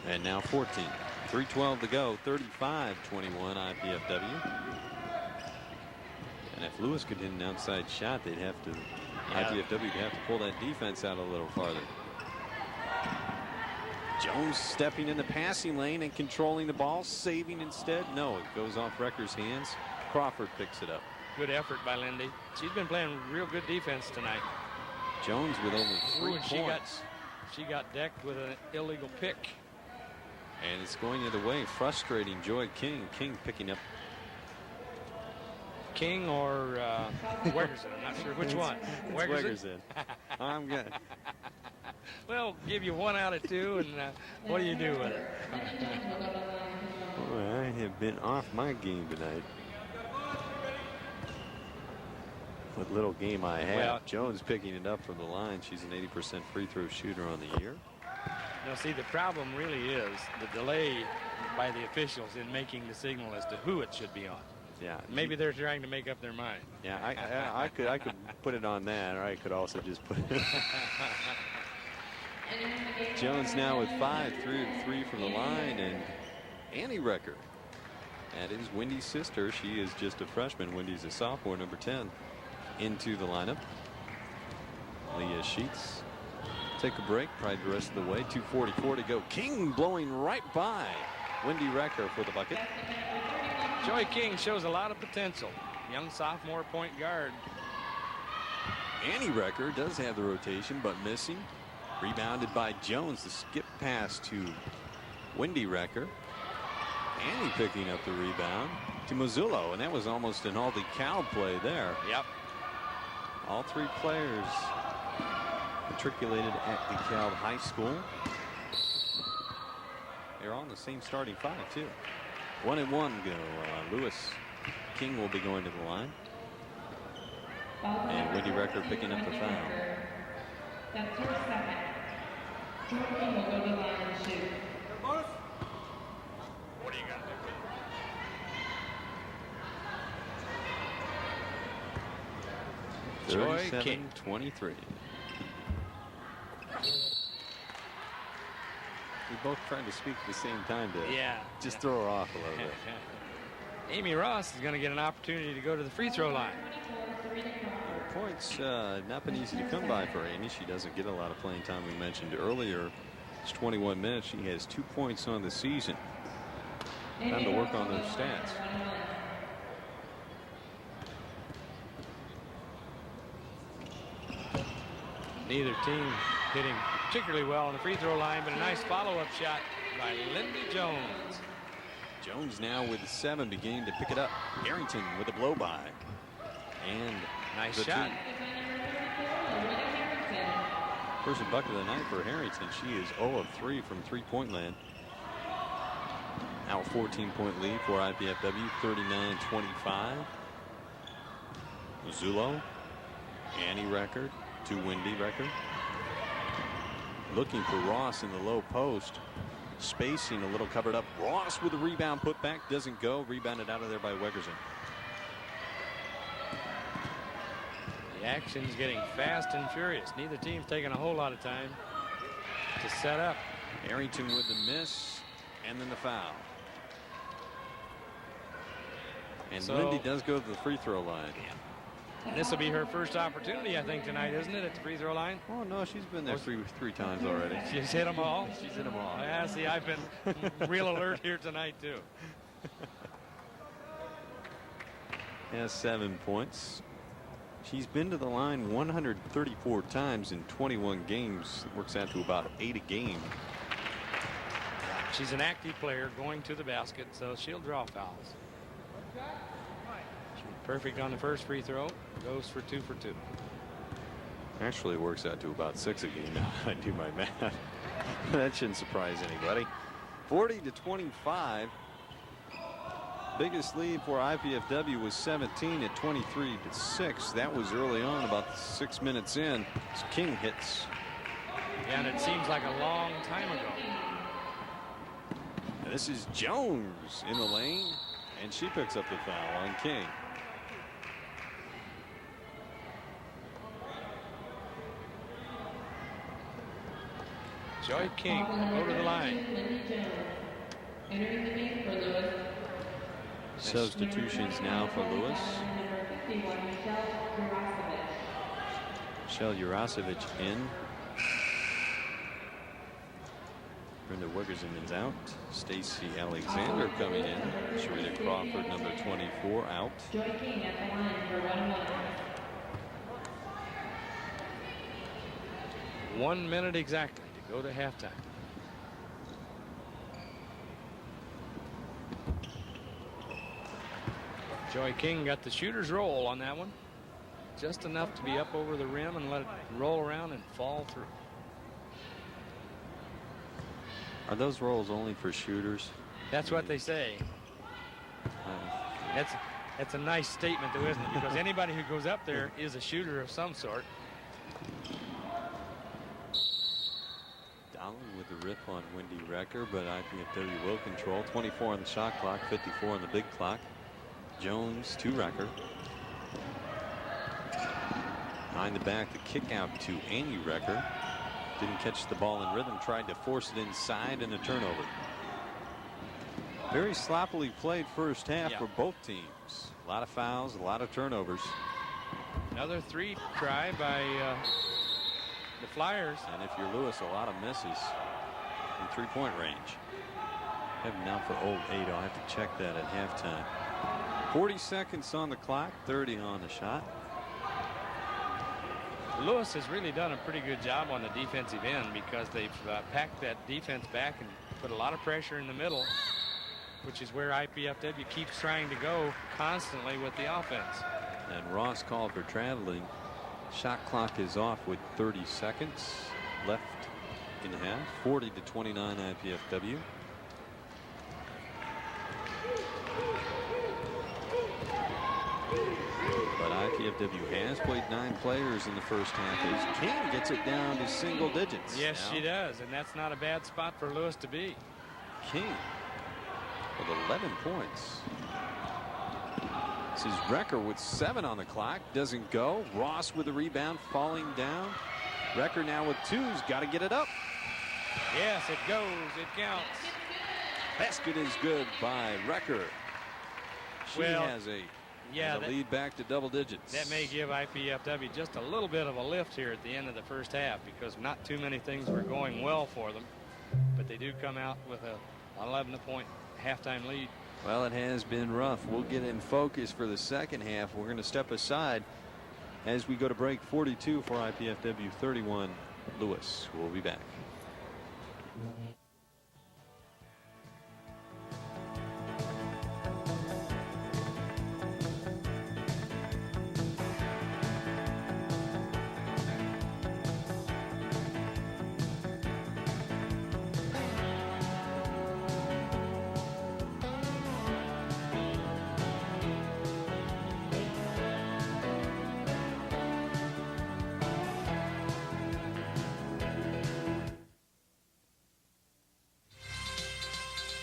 And now 14. 3:12 to go, 35-21 IPFW. And if Lewis could hit an outside shot, they'd have to, IPFW would have to pull that defense out a little farther. Jones stepping in the passing lane and controlling the ball, saving instead. No, it goes off Recker's hands. Crawford picks it up. Good effort by Lindy. She's been playing real good defense tonight. Jones with only 3 points. She got decked with an illegal pick. And it's going the other way, frustrating Joy King. King picking up. King or Wegerson. I'm not sure which one. Wegerson. I'm good. Well, give you 1 out of 2, and what do you do with it? Boy, I have been off my game tonight. What little game I have. Well, Jones picking it up from the line. She's an 80% free throw shooter on the year. Now, see, the problem really is the delay by the officials in making the signal as to who it should be on. Yeah, maybe they're trying to make up their mind. Yeah, I could put it on that, or I could also just put it. Jones now with 5, 3 from the line, and Annie Recker. That is Wendy's sister. She is just a freshman. Wendy's a sophomore, number 10, into the lineup. Leah Sheets take a break, probably the rest of the way. 2:44 to go. King blowing right by Wendy Recker for the bucket. Joy King shows a lot of potential. Young sophomore point guard. Annie Recker does have the rotation, but missing. Rebounded by Jones. The skip pass to Wendy Recker. Annie picking up the rebound to Mazzullo, and that was almost an all DeKalb play there. Yep. All three players matriculated at DeKalb High School. They're on the same starting five, too. 1-1 go. Lewis King will be going to the line. And Wendy Recker picking up the foul. That's her second. Joy King will go to the line and shoot. What do you got there? Joy King. 23. We both tried to speak at the same time to just throw her off a little bit. Amy Ross is going to get an opportunity to go to the free throw line. Points not been easy to come by for Amy. She doesn't get a lot of playing time. We mentioned earlier. It's 21 minutes. She has 2 points on the season. Time to work on those stats. Neither team hitting particularly well on the free throw line, but a nice follow-up shot by Lindy Jones. Jones now with 7, beginning to pick it up. Harrington with a blow by. And nice shot. First bucket of the night for Harrington. She is 0 of 3 from three-point land. Now a 14-point lead for IPFW, 39-25. Mazzullo, Annie Recker to Wendy Recker. Looking for Ross in the low post. Spacing a little covered up. Ross with a rebound, put back, doesn't go. Rebounded out of there by Wegerson. The action's getting fast and furious. Neither team's taking a whole lot of time to set up. Harrington with the miss and then the foul. And Lindy does go to the free throw line. And this will be her first opportunity, I think, tonight, isn't it, at the free throw line? Oh, no, she's been there three times already. She's hit them all? She's hit them all. Yeah, see, I've been real alert here tonight, too. Has 7 points. She's been to the line 134 times in 21 games. It works out to about 8 a game. She's an active player going to the basket, so she'll draw fouls. Perfect on the first free throw. Goes for 2 for 2. Actually, it works out to about 6 a game now. I do my math. That shouldn't surprise anybody. 40-25. Biggest lead for IPFW was 17 at 23-6. That was early on, about 6 minutes in. As King hits. Yeah, and it seems like a long time ago. And this is Jones in the lane, and she picks up the foul on King. Joy King will go to the line. Entering the game for Lewis. Substitutions now for Lewis. Michelle Jurasevich in. Brenda Wegerson is out. Stacy Alexander coming in. Sharita Crawford, number 24, out. Joy King at the line for 1-1. 1 minute exactly to go to halftime. Joy King got the shooter's roll on that one. Just enough to be up over the rim and let it roll around and fall through. Are those rolls only for shooters? That's what they say. That's a nice statement, though, isn't it? Because anybody who goes up there is a shooter of some sort. Dowling with the rip on Wendy Recker, but IPFW will control. 24 on the shot clock, 54 on the big clock. Jones to Recker. Behind the back, the kick out to Annie Recker. Didn't catch the ball in rhythm, tried to force it inside, and a turnover. Very sloppily played first half for both teams. A lot of fouls, a lot of turnovers. Another three try by the Flyers. And if you're Lewis, a lot of misses in three-point range. Heading now for 0-8. I'll have to check that at halftime. 40 seconds on the clock, 30 on the shot. Lewis has really done a pretty good job on the defensive end because they've packed that defense back and put a lot of pressure in the middle, which is where IPFW keeps trying to go constantly with the offense. And Ross called for traveling. Shot clock is off with 30 seconds left in the half. 40-29 IPFW. But IPFW has played 9 players in the first half as King gets it down to single digits. Yes, now. she does, and that's not a bad spot for Lewis to be. King with 11 points. This is Recker with 7 on the clock. Doesn't go. Ross with the rebound, falling down. Recker now with 2's got to get it up. Yes, it goes. It counts. Basket is good by Recker. She has a lead back to double digits. That may give IPFW just a little bit of a lift here at the end of the first half because not too many things were going well for them. But they do come out with a 11-point halftime lead. Well, it has been rough. We'll get in focus for the second half. We're going to step aside as we go to break. 42 for IPFW, 31 Lewis. We'll be back.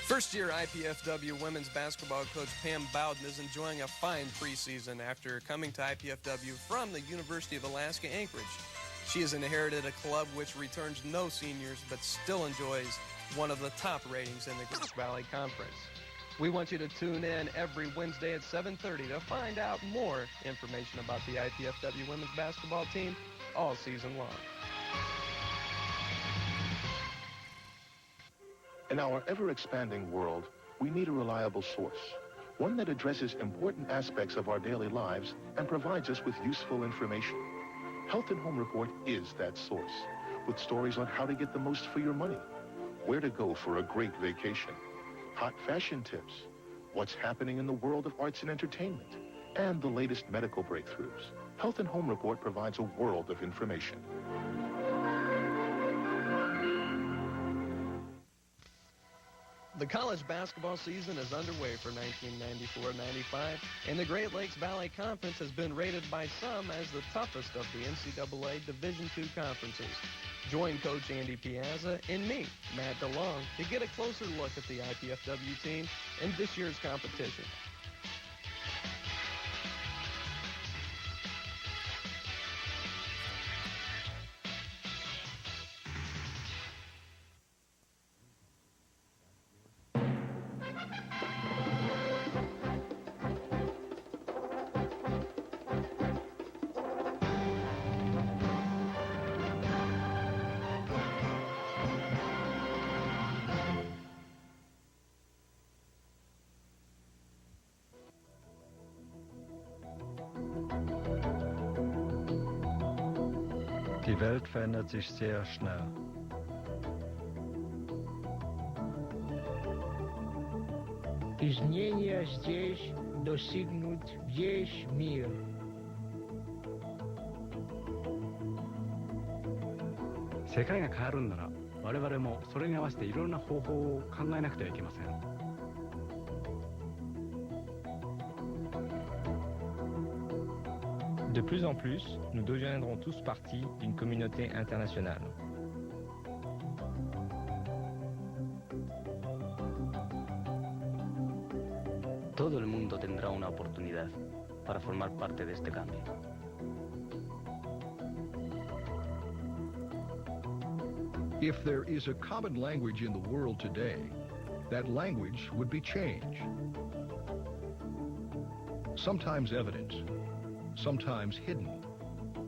First-year IPFW women's basketball coach Pam Bowden is enjoying a fine preseason after coming to IPFW from the University of Alaska Anchorage. She has inherited a club which returns no seniors but still enjoys one of the top ratings in the Great Valley Conference. We want you to tune in every Wednesday at 7:30 to find out more information about the IPFW women's basketball team all season long. In our ever-expanding world, we need a reliable source, one that addresses important aspects of our daily lives and provides us with useful information. Health and Home Report is that source, with stories on how to get the most for your money, where to go for a great vacation, hot fashion tips, what's happening in the world of arts and entertainment, and the latest medical breakthroughs. Health and Home Report provides a world of information. The college basketball season is underway for 1994-95, and the Great Lakes Valley Conference has been rated by some as the toughest of the NCAA Division II conferences. Join Coach Andy Piazza and me, Matt DeLong, to get a closer look at the IPFW team and this year's competition. Die Welt verändert sich sehr schnell. Изменения здесь достигнут весь мир.世界が変わるんなら我々もそれに合わせていろんな方法を考えなくてはいけません。De plus en plus, nous deviendrons tous partie d'une communauté internationale. Todo el mundo tendrá una oportunidad para formar parte de este cambio. If there is a common language in the world today, that language would be change. Sometimes evident, sometimes hidden,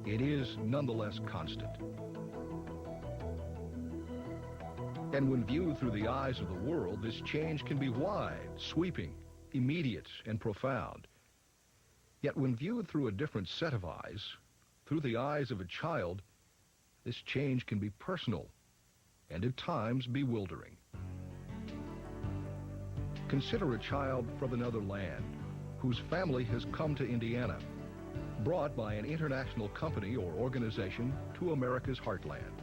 it is nonetheless constant. And when viewed through the eyes of the world, this change can be wide, sweeping, immediate, and profound. Yet when viewed through a different set of eyes, through the eyes of a child, this change can be personal and at times bewildering. Consider a child from another land whose family has come to Indiana, brought by an international company or organization to America's heartland.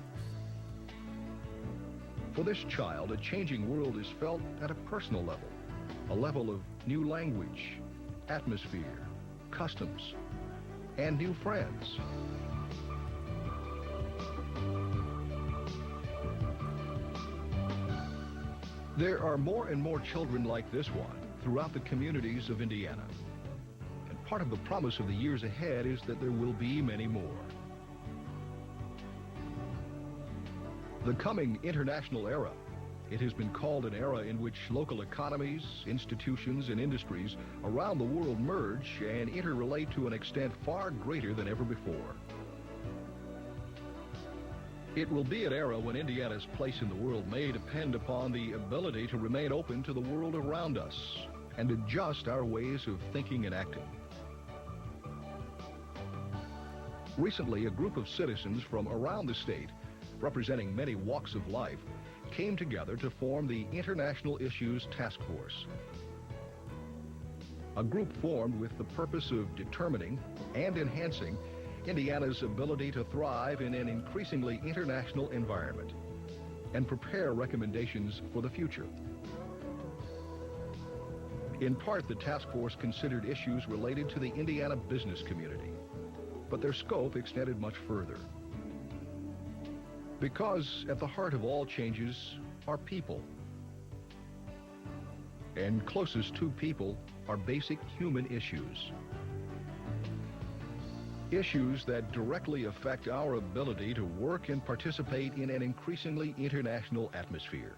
For this child, a changing world is felt at a personal level, a level of new language, atmosphere, customs, and new friends. There are more and more children like this one throughout the communities of Indiana. And part of the promise of the years ahead is that there will be many more. The coming international era, it has been called an era in which local economies, institutions, and industries around the world merge and interrelate to an extent far greater than ever before. It will be an era when Indiana's place in the world may depend upon the ability to remain open to the world around us and adjust our ways of thinking and acting. Recently, a group of citizens from around the state, representing many walks of life, came together to form the International Issues Task Force. A group formed with the purpose of determining and enhancing Indiana's ability to thrive in an increasingly international environment and prepare recommendations for the future. In part, the task force considered issues related to the Indiana business community, but their scope extended much further. Because at the heart of all changes are people. And closest to people are basic human issues. Issues that directly affect our ability to work and participate in an increasingly international atmosphere.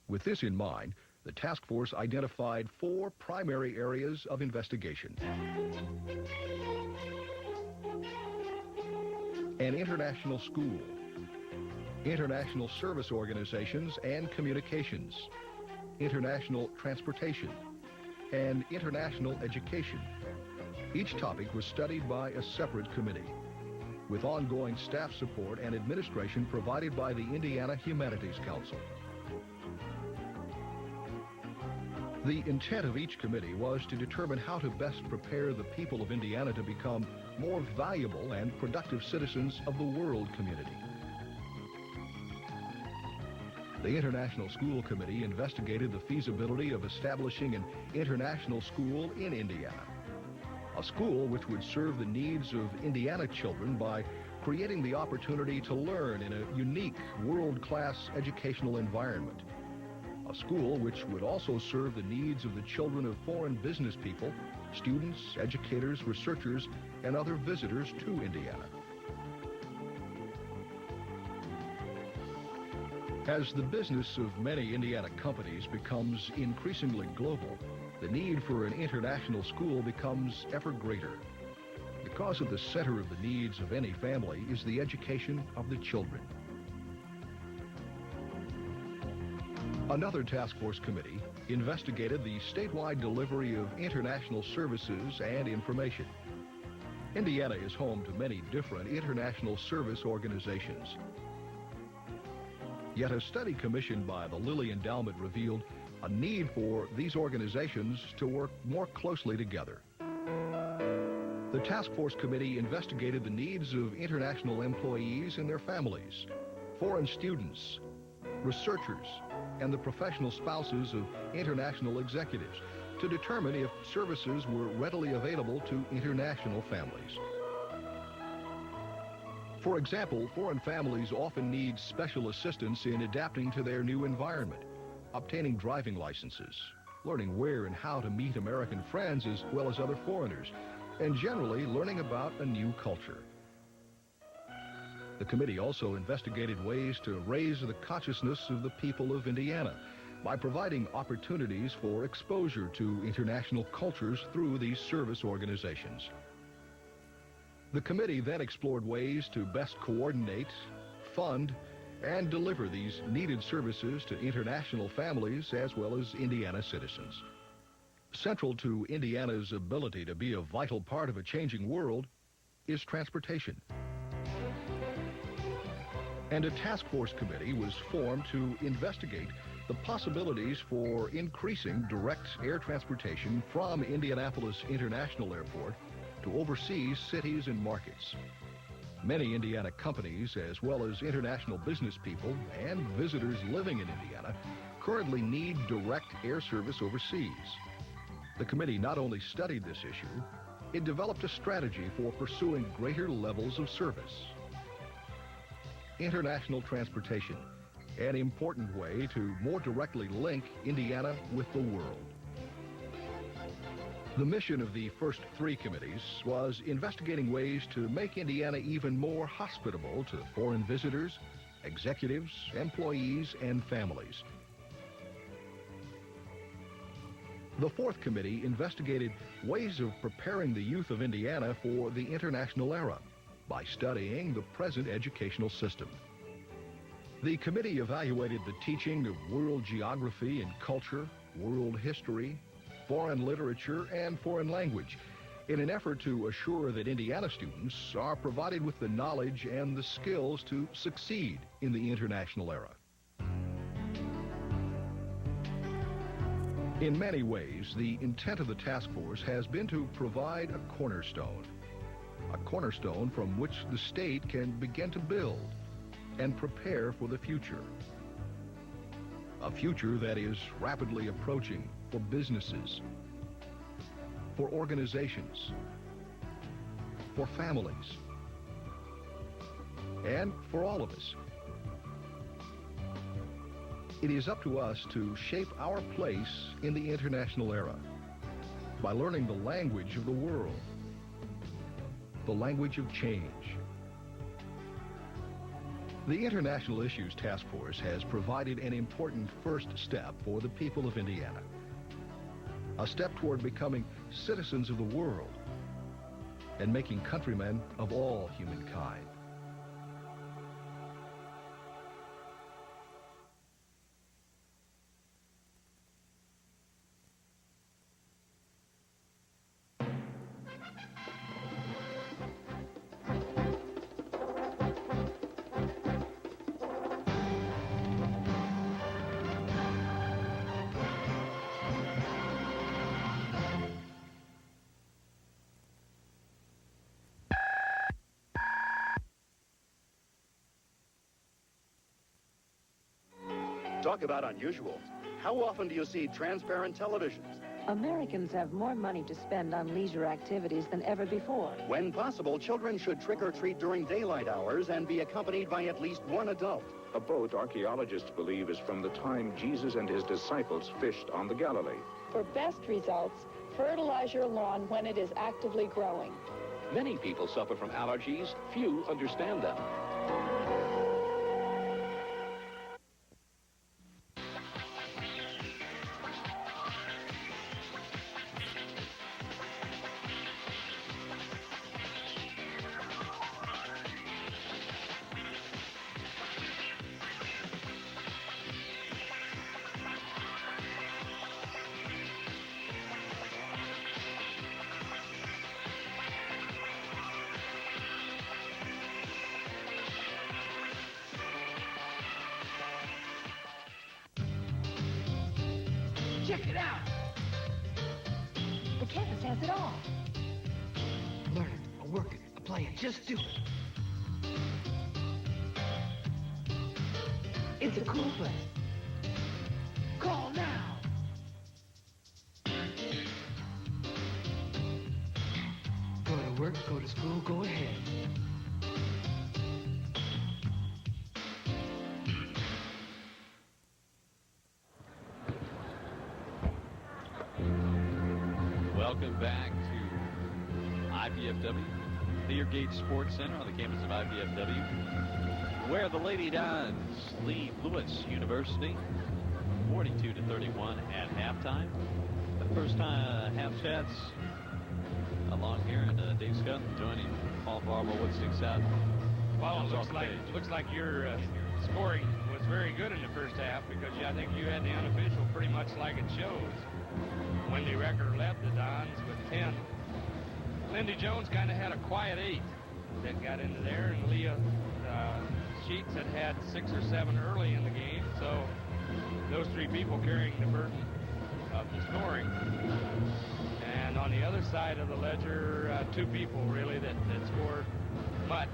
With this in mind, the task force identified 4 primary areas of investigation. An international school, international service organizations and communications, international transportation, and international education. Each topic was studied by a separate committee, with ongoing staff support and administration provided by the Indiana Humanities Council. The intent of each committee was to determine how to best prepare the people of Indiana to become more valuable and productive citizens of the world community. The International School Committee investigated the feasibility of establishing an international school in Indiana. A school which would serve the needs of Indiana children by creating the opportunity to learn in a unique, world-class educational environment. A school which would also serve the needs of the children of foreign business people, students, educators, researchers, and other visitors to Indiana. As the business of many Indiana companies becomes increasingly global, the need for an international school becomes ever greater. Because at the center of the needs of any family is the education of the children. Another task force committee investigated the statewide delivery of international services and information. Indiana is home to many different international service organizations. Yet a study commissioned by the Lilly Endowment revealed a need for these organizations to work more closely together. The task force committee investigated the needs of international employees and their families, foreign students, researchers, and the professional spouses of international executives to determine if services were readily available to international families. For example, foreign families often need special assistance in adapting to their new environment, obtaining driving licenses, learning where and how to meet American friends as well as other foreigners, and generally learning about a new culture. The committee also investigated ways to raise the consciousness of the people of Indiana by providing opportunities for exposure to international cultures through these service organizations. The committee then explored ways to best coordinate, fund, and deliver these needed services to international families as well as Indiana citizens. Central to Indiana's ability to be a vital part of a changing world is transportation. And a task force committee was formed to investigate the possibilities for increasing direct air transportation from Indianapolis International Airport to overseas cities and markets. Many Indiana companies, as well as international business people and visitors living in Indiana, currently need direct air service overseas. The committee not only studied this issue, it developed a strategy for pursuing greater levels of service. International transportation, an important way to more directly link Indiana with the world. The mission of the first three committees was investigating ways to make Indiana even more hospitable to foreign visitors, executives, employees, and families. The fourth committee investigated ways of preparing the youth of Indiana for the international era by studying the present educational system. The committee evaluated the teaching of world geography and culture, world history, foreign literature, and foreign language in an effort to assure that Indiana students are provided with the knowledge and the skills to succeed in the international era. In many ways, the intent of the task force has been to provide a cornerstone from which the state can begin to build and prepare for the future. A future that is rapidly approaching for businesses, for organizations, for families, and for all of us. It is up to us to shape our place in the international era by learning the language of the world, the language of change. The International Issues Task Force has provided an important first step for the people of Indiana, a step toward becoming citizens of the world and making countrymen of all humankind. Talk about unusual. How often do you see transparent televisions? Americans have more money to spend on leisure activities than ever before. When possible, children should trick or treat during daylight hours and be accompanied by at least one adult. A boat, archaeologists believe, is from the time Jesus and his disciples fished on the Galilee. For best results, fertilize your lawn when it is actively growing. Many people suffer from allergies. Few understand them. Check it out! The campus has it all. Learn it, or work it, or play it, just do it. It's a cool place. Call now! Go to work, go to school, go ahead. Welcome back to IPFW, Leargate Sports Center on the campus of IPFW, where the Lady Dons lead Lewis University 42-31 at halftime. The first time half chats along here, and Dave Scott joining Paul Barber. What sticks out? Well, it looks like your scoring was very good in the first half because I think you had the unofficial pretty much like it shows. Wendy Recker led the Dons with 10. Lindy Jones kind of had a quiet 8 that got into there, and Leah Sheets had 6 or 7 early in the game, so those 3 people carrying the burden of the scoring. And on the other side of the ledger, 2 people really that scored much.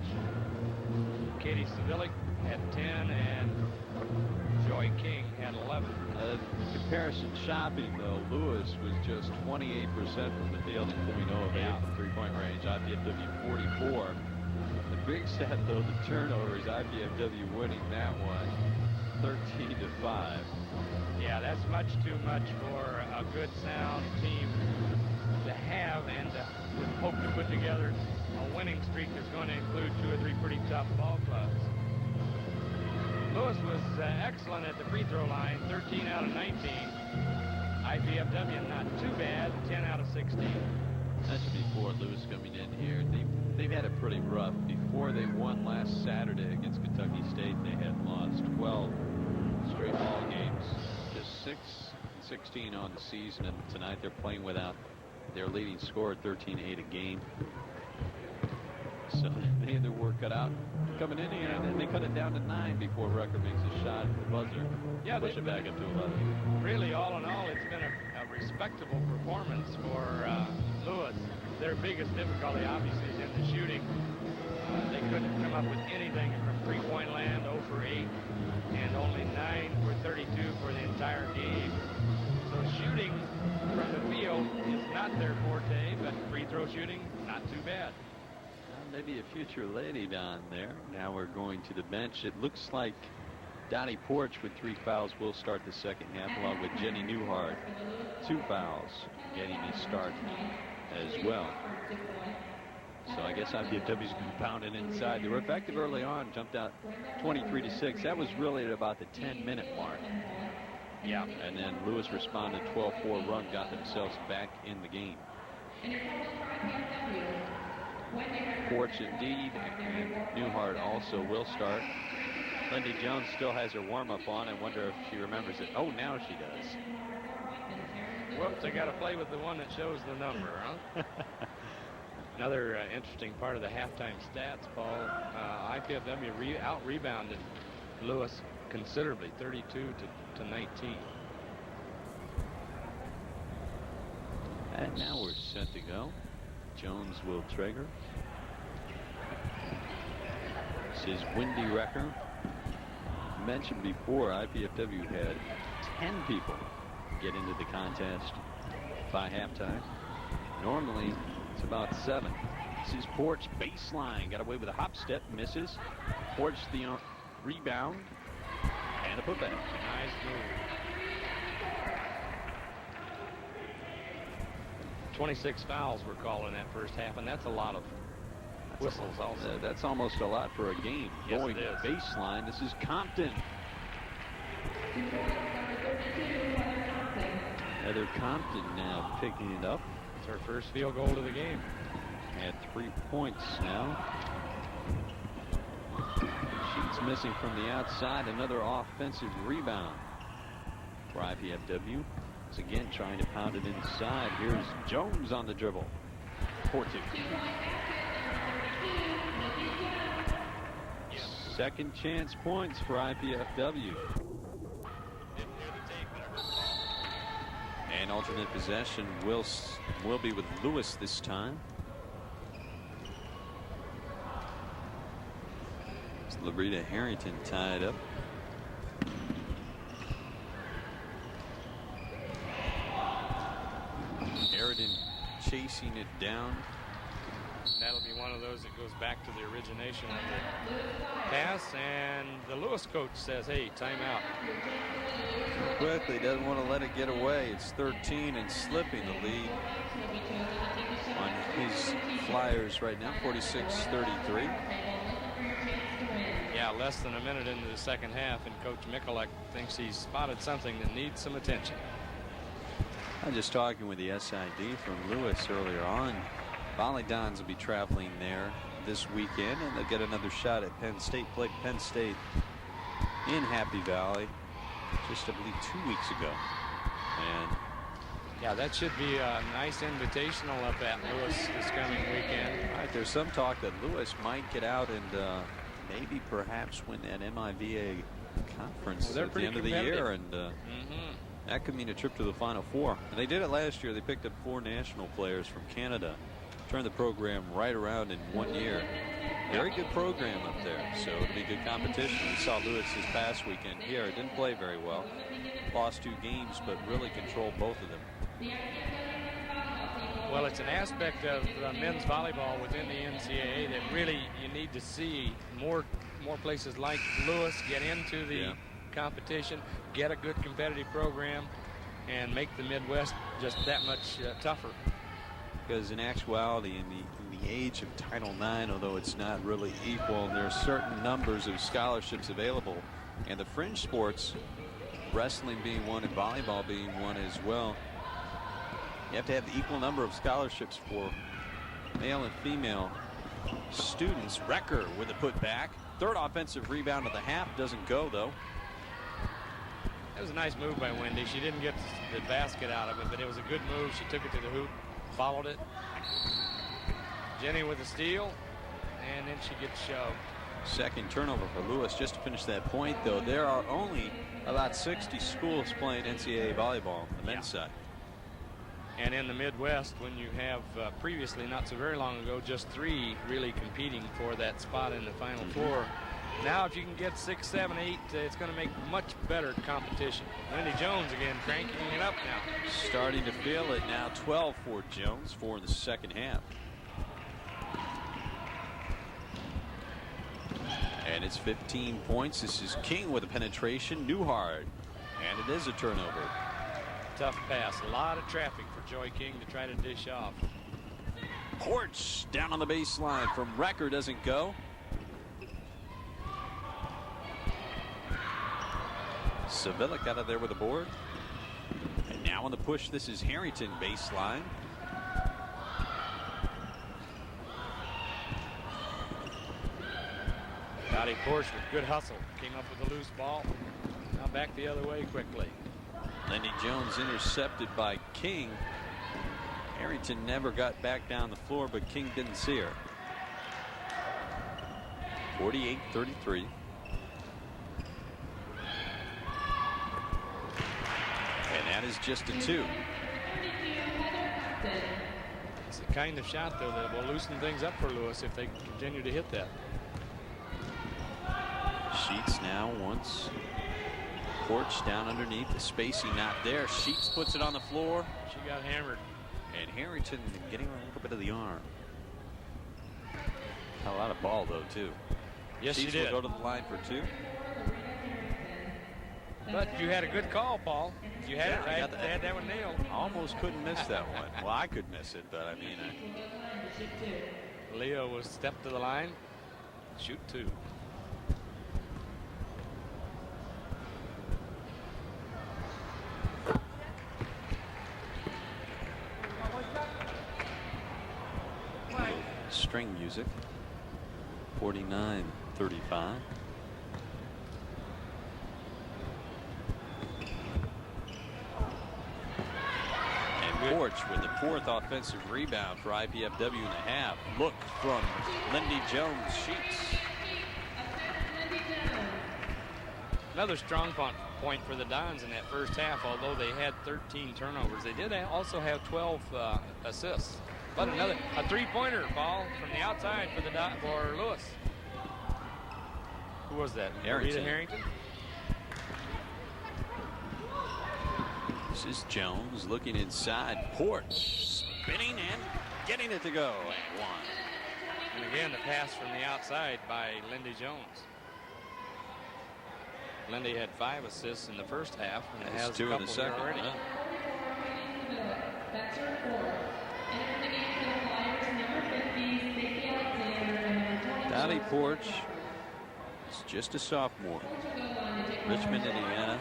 Katie Savillic had 10 and Joy King had 11. Comparison shopping, though, Lewis was just 28% from the field and 0.0 of 8 from three-point range. IPFW 44. The big stat, though, the turnovers. IPFW winning that one 13-5. Yeah, that's much too much for a good, sound team to have and to hope to put together a winning streak that's going to include 2 or 3 pretty tough ball clubs. Lewis was excellent at the free throw line, 13 out of 19. IPFW not too bad, 10 out of 16. That's before Lewis coming in here. They've had it pretty rough. Before they won last Saturday against Kentucky State, they had lost 12 straight ball games. Just 6-16 on the season, and tonight they're playing without their leading scorer, 13-8 a game. So they had their work cut out coming in here, and then they cut it down to 9 before Rucker makes a shot at the buzzer. Yeah, push it back up to 11. Really, all in all, it's been a respectable performance for Lewis. Their biggest difficulty, obviously, is in the shooting. They couldn't come up with anything from three-point land, 0 for 8, and only 9 for 32 for the entire game. So shooting from the field is not their forte, but free throw shooting, not too bad. Maybe a future lady down there. Now we're going to the bench. It looks like Dottie Porch with 3 fouls will start the second half, along with Jenny Newhart. 2 fouls getting a start as well. So I guess IPFW's going to pound it inside. They were effective early on, jumped out 23-6. That was really at about the 10-minute mark. Yeah. And then Lewis responded, 12-4 run, got themselves back in the game. Porch indeed, and Newhart also will start. Lindy Jones still has her warm-up on. I wonder if she remembers it. Oh, now she does. Whoops, they got to play with the one that shows the number, huh? Another interesting part of the halftime stats, Paul. IPFW out-rebounded Lewis considerably, 32 to 19. And now we're set to go. Jones will trigger. This is Wendy Recker. Mentioned before, IPFW had 10 people get into the contest by halftime. Normally, it's about 7. This is Porch baseline. Got away with a hop step, misses. Porch the rebound and a putback. Nice move. 26 fouls we're calling that first half, and that's a lot of whistles also. That's almost a lot for a game. Yes, Going it is. baseline, this is Compton. Heather Compton now picking it up. It's her first field goal of the game. At 3 points now. Sheets missing from the outside. Another offensive rebound for IPFW. Again trying to pound it inside. Here's Jones on the dribble. 4-2. Second chance points for IPFW. And alternate possession will be with Lewis this time. It's Larita Harrington tied up. Sheridan chasing it down. That'll be one of those that goes back to the origination of the pass, and the Lewis coach says, hey, timeout. Quickly, doesn't want to let it get away. It's 13 and slipping the lead on his Flyers right now, 46-33. Yeah, less than a minute into the second half, and Coach Mikulek thinks he's spotted something that needs some attention. I was just talking with the SID from Lewis earlier on. Mastodons will be traveling there this weekend, and they'll get another shot at Penn State. Played Penn State in Happy Valley just, I believe, 2 weeks ago. And yeah, that should be a nice invitational up at Lewis this coming weekend. all right, there's some talk that Lewis might get out and maybe perhaps win that MIVA conference at the end of the year, and that could mean a trip to the Final Four. And they did it last year. They picked up 4 national players from Canada, turned the program right around in 1 year. Very good program up there, so it'll be good competition. We saw Lewis this past weekend here. Didn't play very well. Lost 2 games, but really controlled both of them. Well, it's an aspect of men's volleyball within the NCAA that really you need to see more places like Lewis get into the competition, get a good competitive program, and make the Midwest just that much tougher. Because in actuality, in the age of Title IX, although it's not really equal, there are certain numbers of scholarships available, and the fringe sports, wrestling being one and volleyball being one as well, you have to have the equal number of scholarships for male and female students. Recker with a putback. Third offensive rebound of the half. Doesn't go, though. That was a nice move by Wendy. She didn't get the basket out of it, but it was a good move. She took it to the hoop, followed it. Jenny with a steal, and then she gets shoved. Second turnover for Lewis. Just to finish that point, though, there are only about 60 schools playing NCAA volleyball on the men's side. And in the Midwest, when you have previously, not so very long ago, just 3 really competing for that spot in the Final Four. Now, if you can get 6, 7, 8, it's going to make much better competition. Lindy Jones again cranking it up now. Starting to feel it now. 12 for Jones, 4 in the second half. And it's 15 points. This is King with a penetration. Newhart. And it is a turnover. Tough pass. A lot of traffic for Joy King to try to dish off. Porch down on the baseline from Recker. Doesn't go. Savilic out of there with a board. And now on the push, this is Harrington baseline. Dottie Porch with good hustle. Came up with a loose ball. Now back the other way quickly. Lindy Jones intercepted by King. Harrington never got back down the floor, but King didn't see her. 48-33. And that is just a 2. It's the kind of shot, though, that will loosen things up for Lewis if they continue to hit that. Sheets now once. Porch down underneath. The spacing not there. Sheets puts it on the floor. She got hammered. And Harrington getting a little bit of the arm. A lot of ball, though, too. Yes, Sheets she did. will go to the line for 2. But you had a good call, Paul. You had it right. They had that one nailed. Almost couldn't miss that one. Well, I could miss it, but I mean. Leo was step to the line. Shoot 2. String music. 49-35. Porch with the 4th offensive rebound for IPFW in the half. Look from Lindy Jones. Sheets. Another strong point for the Dons in that first half, although they had 13 turnovers. They did also have 12 assists. But a 3-pointer ball from the outside for Lewis. Who was that? Harrington. This is Jones looking inside. Porch spinning and getting it to go. And 1. And again, the pass from the outside by Lindy Jones. Lindy had 5 assists in the first half, and it has 2 in the second already. Dottie Porch is just a sophomore. Richmond, Indiana.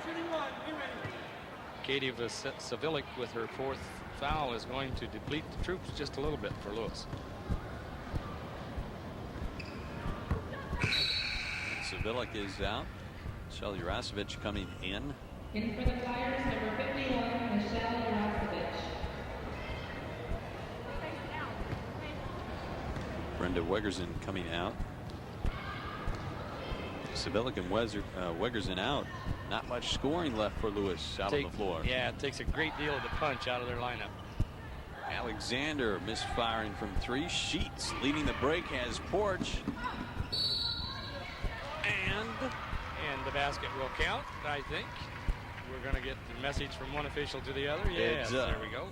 Katie Savilic with her 4th foul is going to deplete the troops just a little bit for Lewis. Savilic is out. Michelle Jurasevich coming in. In for the Flyers, number 51, Michelle Jurasevich. Brenda Wegerson coming out. Savilik and Wegerson out. Not much scoring left for Lewis out on the floor. Yeah, it takes a great deal of the punch out of their lineup. Alexander misfiring from 3. Sheets leading the break has Porch. And the basket will count, I think. We're going to get the message from one official to the other. Yes, there we go.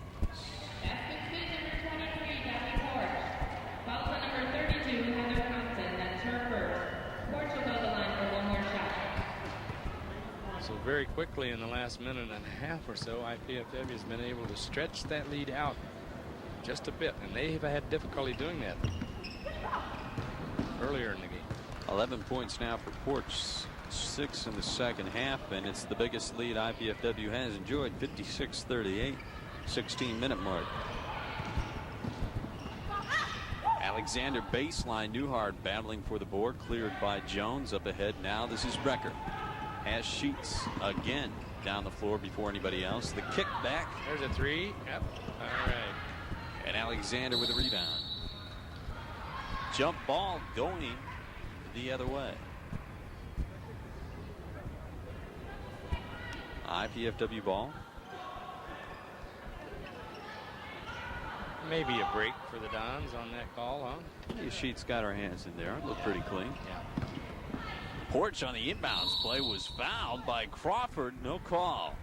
Foul number 32, Heather Compton. That's her first. Porch will go to the line for one more shot. So very quickly in the last minute and a half or so, IPFW has been able to stretch that lead out just a bit, and they have had difficulty doing that earlier in the game. 11 points now for Porch, 6 in the second half, and it's the biggest lead IPFW has enjoyed. 56-38, 16-minute mark. Alexander baseline. Newhart battling for the board, cleared by Jones. Up ahead now, this is Brecker. Has Sheets again down the floor before anybody else. The kick back. There's a 3. Yep. All right. And Alexander with a rebound. Jump ball going the other way. IPFW ball. Maybe a break for the Dons on that call, huh? Sheets got her hands in there. It looked pretty clean. Yeah. Porch on the inbounds play was fouled by Crawford. No call.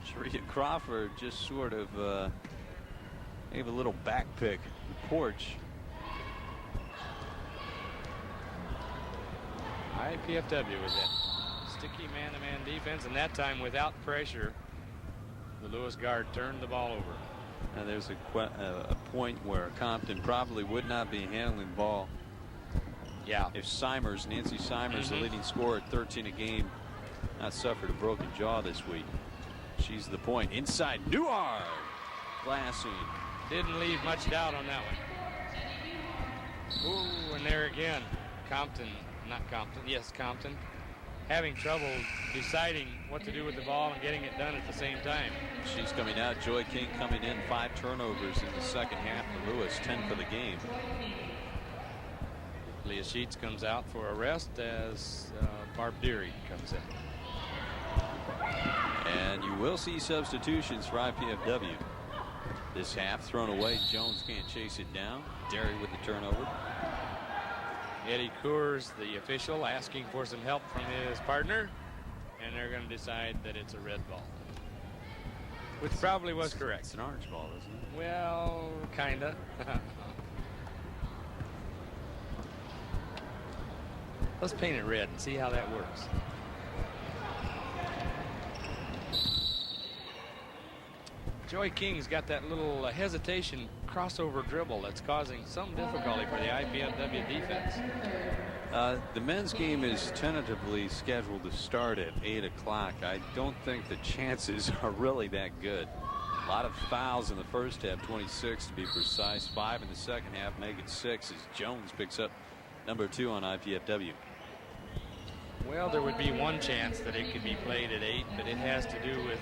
Sharia Crawford just sort of gave a little back pick to Porch. IPFW with that sticky man-to-man defense, and that time without pressure, the Lewis guard turned the ball over. And there's a point where Compton probably would not be handling the ball. Yeah. If Nancy Simers, the leading scorer at 13 a game, not suffered a broken jaw this week. She's the point. Inside, Newhart. Glassing. Didn't leave much doubt on that one. Ooh, and there again, Compton, having trouble deciding what to do with the ball and getting it done at the same time. She's coming out. Joy King coming in. 5 turnovers in the second half for Lewis, 10 for the game. Leah Sheets comes out for a rest as Barb Deary comes in. And you will see substitutions for IPFW. This half thrown away. Jones can't chase it down. Deary with the turnover. Eddie Coors, the official, asking for some help from his partner, and they're going to decide that it's a red ball, which probably was correct. It's an orange ball, isn't it? Well, kinda. Let's paint it red and see how that works. Joy King's got that little hesitation crossover dribble that's causing some difficulty for the IPFW defense. The men's game is tentatively scheduled to start at 8 o'clock. I don't think the chances are really that good. A lot of fouls in the first half, 26 to be precise, 5 in the second half, make it 6 as Jones picks up number 2 on IPFW. Well, there would be one chance that it could be played at 8, but it has to do with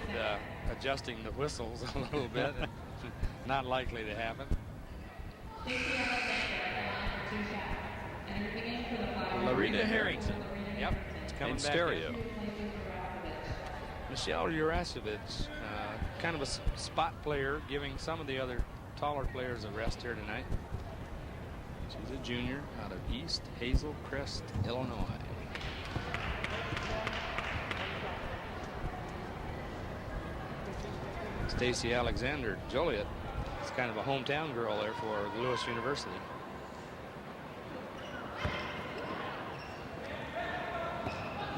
adjusting the whistles a little bit. Not likely to happen. Larita Harrington. Yep, it's coming in back stereo. in. Michelle Jurasevich, kind of a spot player, giving some of the other taller players a rest here tonight. She's a junior out of East Hazel Crest, Illinois. Stacy Alexander Joliet is kind of a hometown girl there for Lewis University.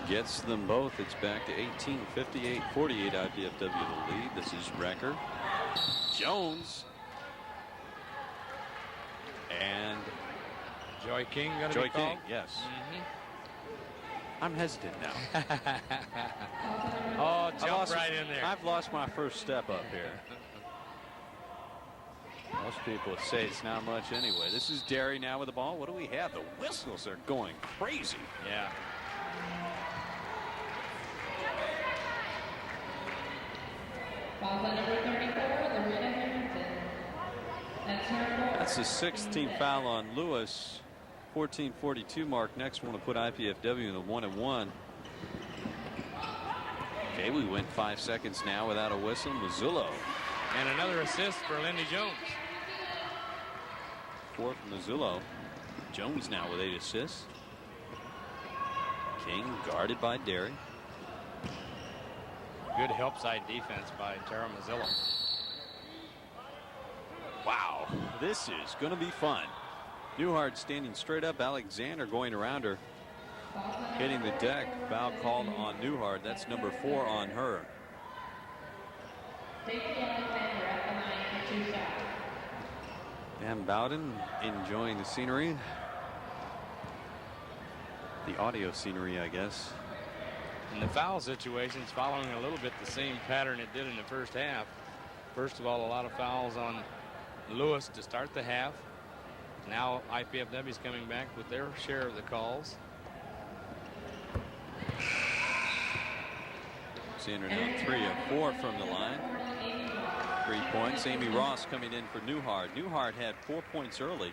Gets them both. It's back to 18, 58, 48 IPFW the lead. This is Brecker. Jones. And Joy King going to Joy be called? King, yes. I'm hesitant now. Oh, jump right in there. I've lost my first step up here. Most people say it's not much anyway. This is Derry now with the ball. What do we have? The whistles are going crazy. Yeah. Falls on number 34, Loretta Harrington. That's her 4. That's the 16th foul on Lewis. 14:42 mark. Next one to put IPFW in the 1-1. Okay, we went 5 seconds now without a whistle. Mazzullo. And another assist for Lindy Jones. 4 from Mazzullo. Jones now with 8 assists. King guarded by Derry. Good help side defense by Tara Mazzillo. Wow, this is going to be fun. Newhart standing straight up. Alexander going around her. Hitting the deck. Foul called on Newhart. That's number 4 on her. And Bowden enjoying the scenery. The audio scenery, I guess. And the foul situation's following a little bit the same pattern it did in the first half. First of all, a lot of fouls on Lewis to start the half. Now IPFW's coming back with their share of the calls. Alexander now 3 of 4 from the line. 3 points. Amy Ross coming in for Newhart. Newhart had 4 points early.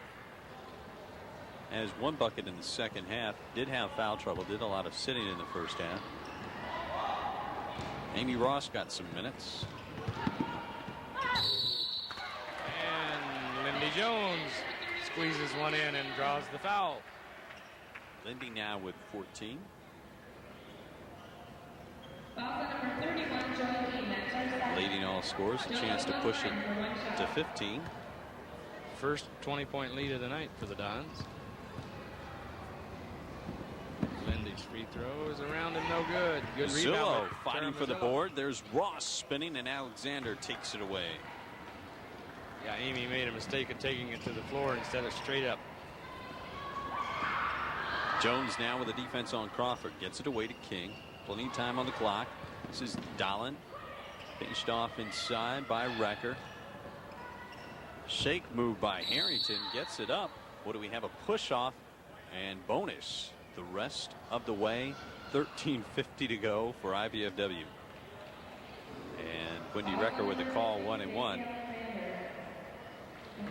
Has 1 bucket in the second half. Did have foul trouble. Did a lot of sitting in the first half. Amy Ross got some minutes. And Lindy Jones squeezes one in and draws the foul. Lindy now with 14. Leading all scores. A chance to push it to 15. First 20-point lead of the night for the Dons. Lindy's free throw is around and no good. Good rebound. Fighting for the board. There's Ross spinning and Alexander takes it away. Yeah, Amy made a mistake of taking it to the floor instead of straight up. Jones now with the defense on Crawford. Gets it away to King. Plenty of time on the clock. This is Dahlin. Pinched off inside by Recker. Shake move by Harrington. Gets it up. What do we have? A push off and bonus. The rest of the way. 13:50 to go for IPFW. And Wendy Recker with the call 1-1.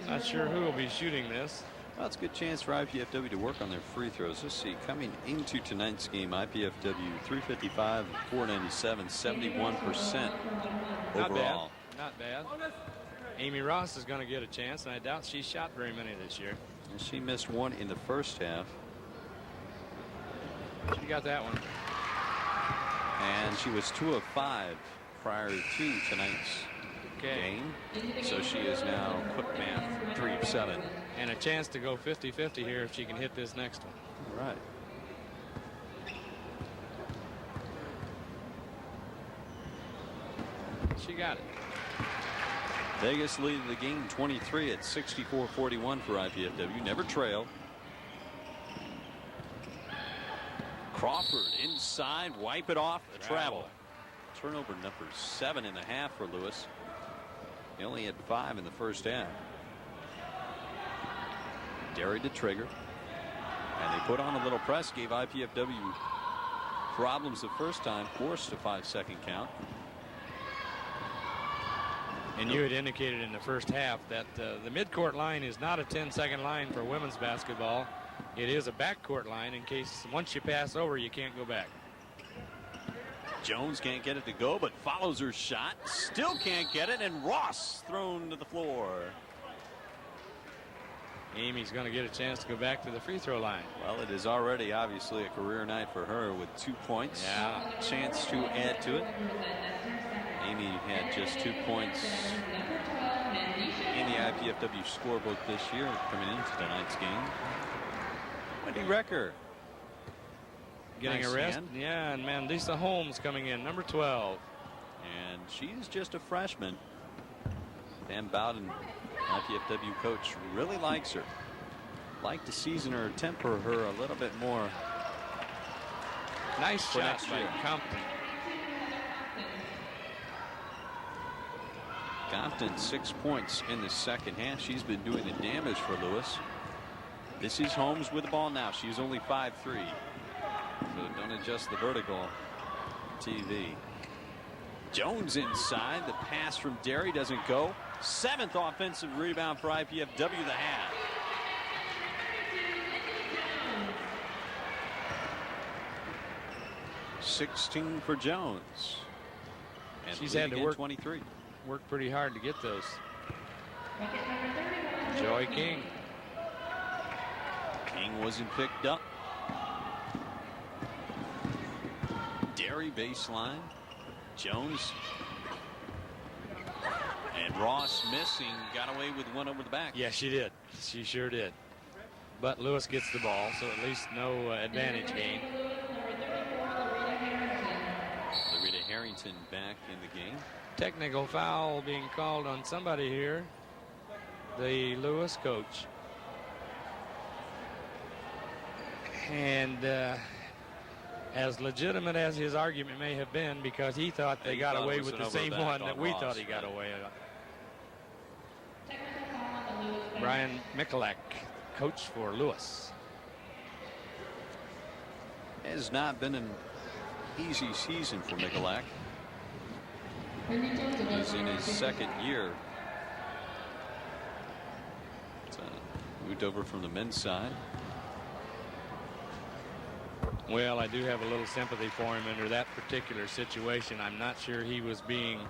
Not sure who will be shooting this. Well, it's a good chance for IPFW to work on their free throws. Let's see. Coming into tonight's game, IPFW 355, 497, 71% overall. Not bad. Amy Ross is going to get a chance, and I doubt she shot very many this year. And she missed 1 in the first half. She got that one. And she was 2 of 5 prior to tonight's game. So she is now, quick math, 3 of 7. And a chance to go 50-50 here if she can hit this next one. All right. She got it. Vegas leading the game 23 at 64-41 for IPFW. Never trailed. Crawford inside, wipe it off, travel. Turnover number 7.5 for Lewis. He only had 5 in the first half. Derry to trigger. And they put on a little press, gave IPFW problems the first time, forced a 5-second count. And you had indicated in the first half that the midcourt line is not a 10-second line for women's basketball. It is a backcourt line in case once you pass over, you can't go back. Jones can't get it to go, but follows her shot. Still can't get it, and Ross thrown to the floor. Amy's going to get a chance to go back to the free throw line. Well, it is already obviously a career night for her with 2 points. Yeah. Chance to add to it. Amy had just 2 points in the IPFW scorebook this year coming into tonight's game. Wendy Recker getting nice a rest. hand. Yeah, and Mandisa Holmes coming in, number 12. And she's just a freshman. Pam Bowden, IPFW coach, really likes her. Like to season her, temper her a little bit more. Nice shot by Compton. Compton 6 points in the second half. She's been doing the damage for Lewis. This is Holmes with the ball now. She's only 5'3". So don't adjust the vertical TV. Jones inside. The pass from Derry doesn't go. 7th offensive rebound for IPFW, the half. $16 for Jones. And she's had to work 23. Work pretty hard to get those. Joy King. King wasn't picked up. Derry baseline. Jones. And Ross missing. Got away with one over the back. Yeah, she did. She sure did. But Lewis gets the ball, so at least no advantage gain. Loretta Harrington back in the game. Technical foul being called on somebody here. The Lewis coach. And as legitimate as his argument may have been, because he thought they got away with the same one that we thought he got away with. Brian Michalak, coach for Lewis. Has not been an easy season for Michalak. He's in his 2nd year. It's moved over from the men's side. Well, I do have a little sympathy for him under that particular situation. I'm not sure he was being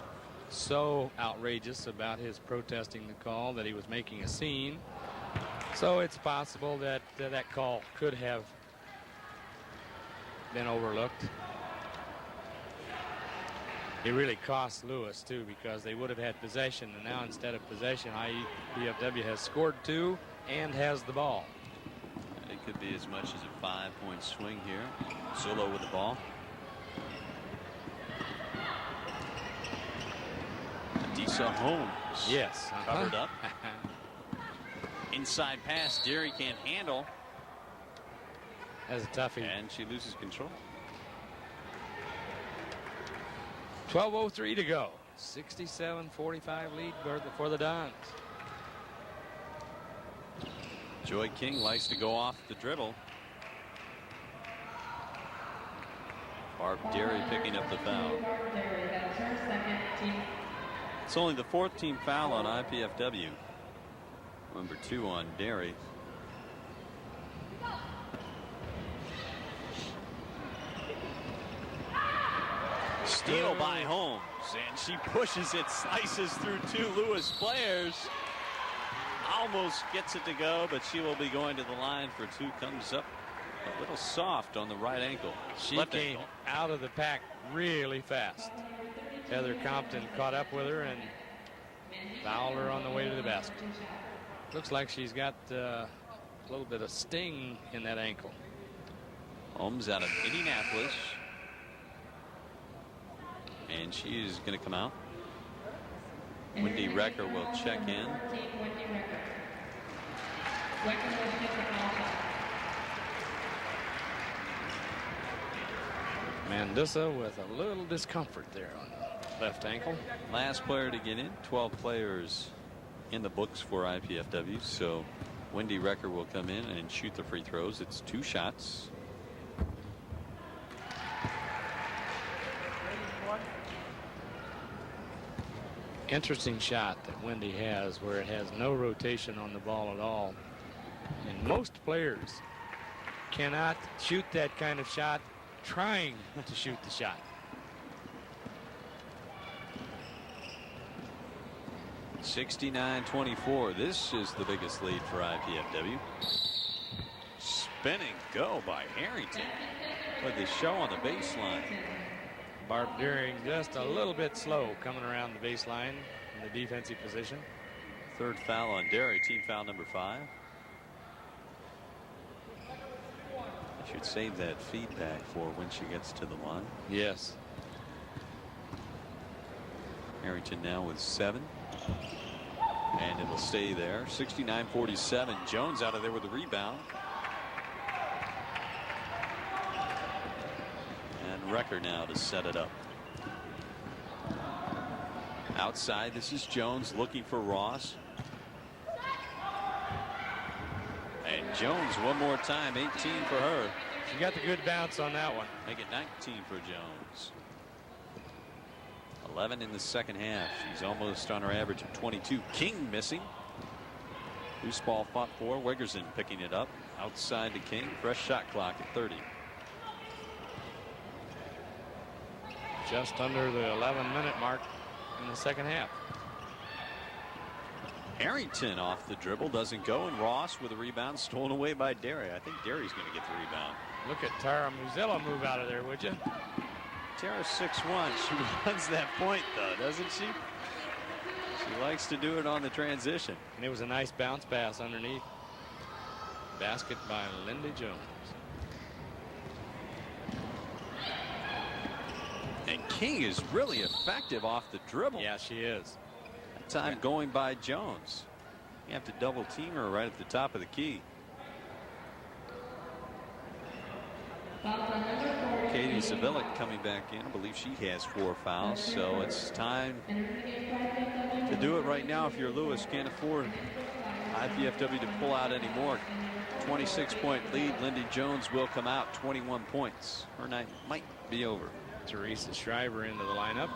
so outrageous about his protesting the call that he was making a scene. So it's possible that that call could have been overlooked. It really cost Lewis, too, because they would have had possession, and now instead of possession, IPFW has scored 2 and has the ball. It could be as much as a 5-point swing here. Solo with the ball. Adisa Holmes. Yes. Covered up. Inside pass. Derry can't handle. That's a toughie. And she loses control. 12:03 to go. 67-45 lead for the Dons. Joy King likes to go off the dribble. Barb Derry picking up the foul. It's only the 4th team foul on IPFW. Number 2 on Derry. Steal by Holmes, and she pushes it, slices through 2 Lewis players. Almost gets it to go, but she will be going to the line for 2. Comes up a little soft on the right ankle. She came out of the pack really fast. Heather Compton caught up with her and fouled her on the way to the basket. Looks like she's got a little bit of sting in that ankle. Holmes out of Indianapolis. And she is going to come out. Wendy Recker will check in. Mendoza with a little discomfort there on the left ankle. Last player to get in. 12 players in the books for IPFW. So Wendy Recker will come in and shoot the free throws. It's 2 shots. Interesting shot that Wendy has, where it has no rotation on the ball at all. And most players cannot shoot that kind of shot trying to shoot the shot. (69-24). This is the biggest lead for IPFW. Spinning go by Harrington with the show on the baseline. Barb Deering just a little bit slow coming around the baseline in the defensive position. 3rd foul on Derry, team foul number 5. I should save that feedback for when she gets to the line. Yes. Harrington now with 7. And it'll stay there. 69-47. Jones out of there with the rebound. And Recker now to set it up. Outside, this is Jones looking for Ross. And Jones one more time, 18 for her. She got the good bounce on that one. Make it 19 for Jones. 11 in the second half. She's almost on her average of 22. King missing. Loose ball fought for. Wegerson picking it up outside to King. Fresh shot clock at 30. Just under the 11-minute mark in the second half. Harrington off the dribble, doesn't go, and Ross with a rebound stolen away by Derry. I think Derry's going to get the rebound. Look at Tara Muzzillo move out of there, would you? Tara's 6'1". She runs that point, though, doesn't she? She likes to do it on the transition. And it was a nice bounce pass underneath. Basket by Lindy Jones. And King is really effective off the dribble. Yeah, she is. That time going by Jones. You have to double team her right at the top of the key. Katie Savilic coming back in. I believe she has 4 fouls, so it's time to do it right now. If you're Lewis, can't afford IPFW to pull out any more. 26-point lead. Lindy Jones will come out 21 points. Her night might be over. Teresa Shriver into the lineup.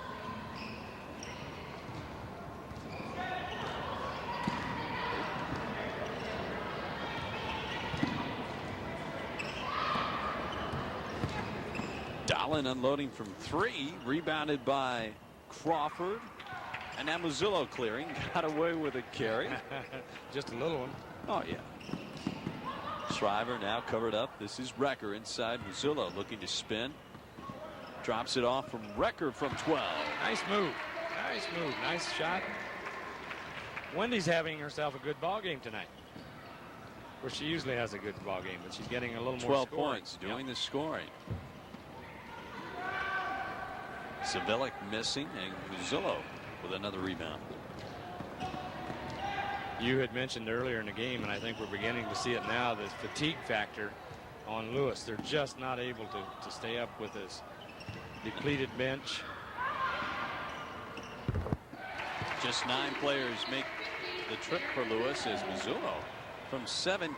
Dolan unloading from 3, rebounded by Crawford, and now Muzzillo clearing, got away with a carry. Just a little one. Oh yeah. Shriver now covered up. This is Recker inside. Muzzillo looking to spin. Drops it off from Recker from 12. Nice move. Nice move. Nice shot. Wendy's having herself a good ball game tonight. Where she usually has a good ball game, but she's getting a little more 12 scoring. points doing the scoring. Savilic missing, and Muzzillo with another rebound. You had mentioned earlier in the game, and I think we're beginning to see it now, the fatigue factor on Lewis. They're just not able to stay up with this depleted bench. Just 9 players make the trip for Lewis as Muzzillo from 17.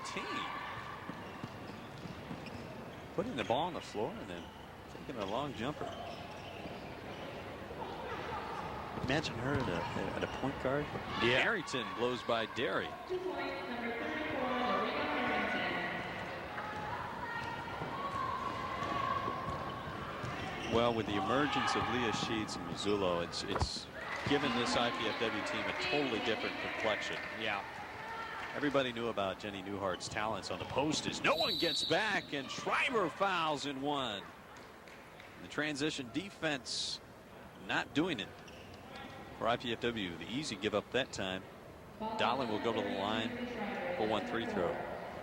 Putting the ball on the floor and then taking a long jumper. Imagine her at a point guard. Yeah. Harrington blows by Derry. Well, with the emergence of Leah Sheets and Muzzillo, it's given this IPFW team a totally different complexion. Yeah. Everybody knew about Jenny Newhart's talents on the post as no one gets back, and Schreiber fouls in 1. The transition defense not doing it for IPFW. The easy give up that time. Dolan will go to the line for 1 free throw.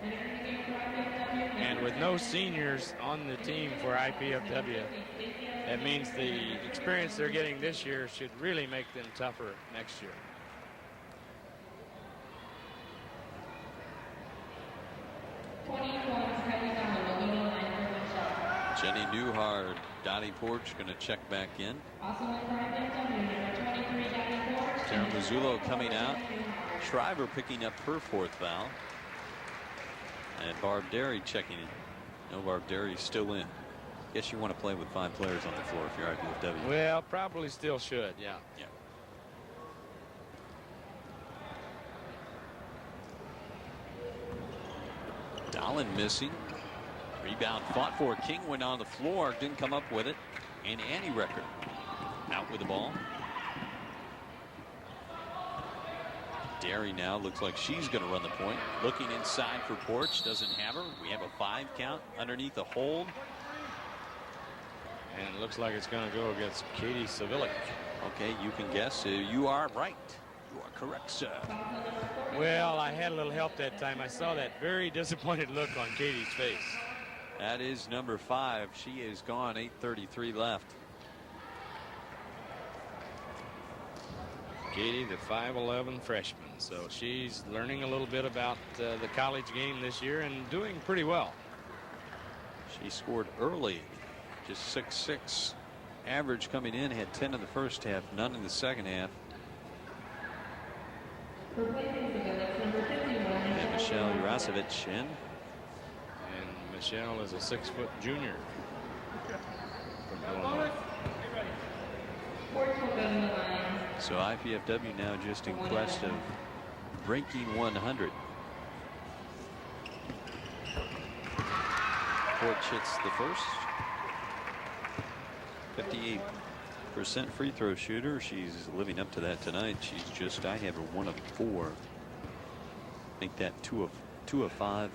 And with no seniors on the team for IPFW, that means the experience they're getting this year should really make them tougher next year. Jenny Newhart, Dottie Porch going to check back in. Tara Muzzillo coming out. Shriver picking up her 4th foul. And Barb Derry checking in. No, Barb Derry's still in. Guess you want to play with 5 players on the floor if you're IPFW. Well, probably still should, yeah. Yeah. Dolan missing. Rebound fought for. King went on the floor, didn't come up with it. And Annie Recker out with the ball. Derry now looks like she's going to run the point. Looking inside for Porch, doesn't have her. We have a 5 count underneath the hold. And it looks like it's going to go against Katie Savilic. Okay, you can guess. You are right. You are correct, sir. Well, I had a little help that time. I saw that very disappointed look on Katie's face. That is number 5. She is gone. 8:33 left. Katie, the 5'11" freshman. So she's learning a little bit about the college game this year and doing pretty well. She scored early. Just 6'6". Average coming in, had 10 in the first half, none in the second half. And Michelle Jurasevich in. And Michelle is a 6-foot junior from Illinois. So IPFW now just in quest of breaking 100. Porch hits the first. 58% free throw shooter. She's living up to that tonight. She's just, I have her 1 of 4. Make that 2 of 5.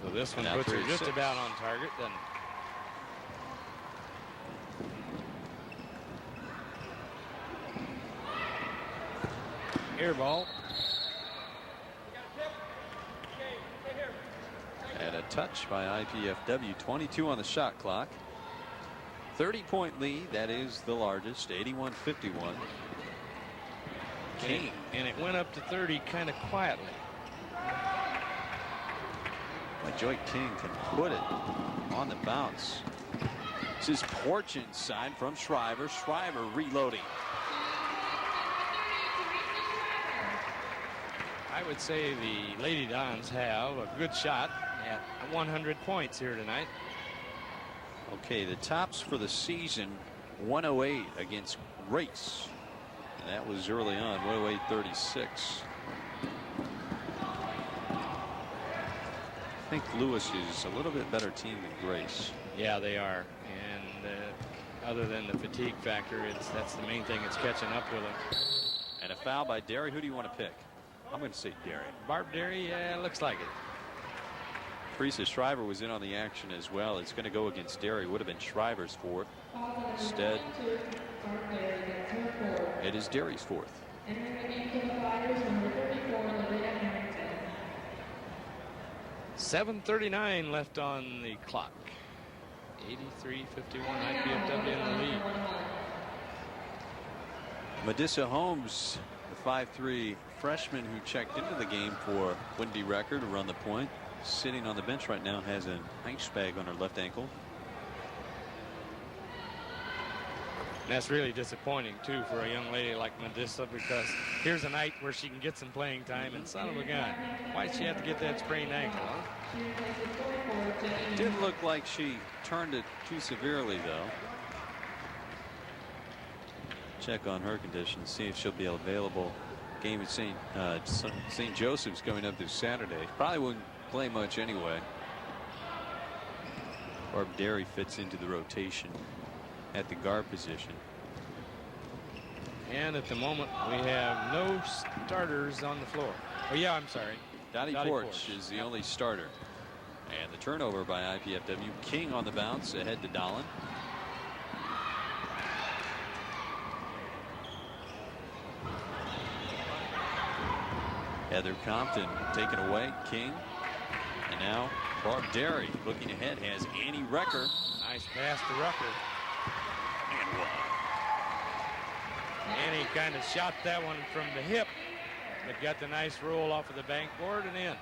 So this one puts her just about on target then. Air ball. And a touch by IPFW. 22 on the shot clock. 30-point lead. That is the largest. 81-51. King. And it went up to 30 kind of quietly. Joy King can put it on the bounce. This is Porch inside from Shriver. Shriver reloading. I would say the Lady Dons have a good shot at 100 points here tonight. Okay, the tops for the season, 108 against Grace. And that was early on, 108-36. I think Lewis is a little bit better team than Grace. Yeah, they are. And other than the fatigue factor, that's the main thing. It's catching up with them. And a foul by Derry. Who do you want to pick? I'm going to say Derry. Barb Derry, yeah, looks like it. Teresa Shriver was in on the action as well. It's going to go against Derry. Would have been Shriver's 4th. Instead, it is Derry's 4th. 7:39 left on the clock. 83-51 IPFW in the lead. Medissa Holmes, the 5'3" freshman who checked into the game for Windy Record to run the point, sitting on the bench right now, has an ice bag on her left ankle. And that's really disappointing too for a young lady like Medissa, because here's a night where she can get some playing time, and son of a gun, why'd she have to get that sprained ankle, huh? It didn't look like she turned it too severely though. Check on her condition, see if she'll be available. Game at St. Joseph's coming up this Saturday. Probably wouldn't play much anyway. Barb Derry fits into the rotation at the guard position. And at the moment we have no starters on the floor. Oh yeah, I'm sorry. Dottie Porch is the only starter. And the turnover by IPFW. King on the bounce ahead to Dolan. Heather Compton taken away. King. And now Barb Derry looking ahead has Annie Recker. Nice pass to Rucker. And one. Annie kind of shot that one from the hip, but got the nice roll off of the backboard and in.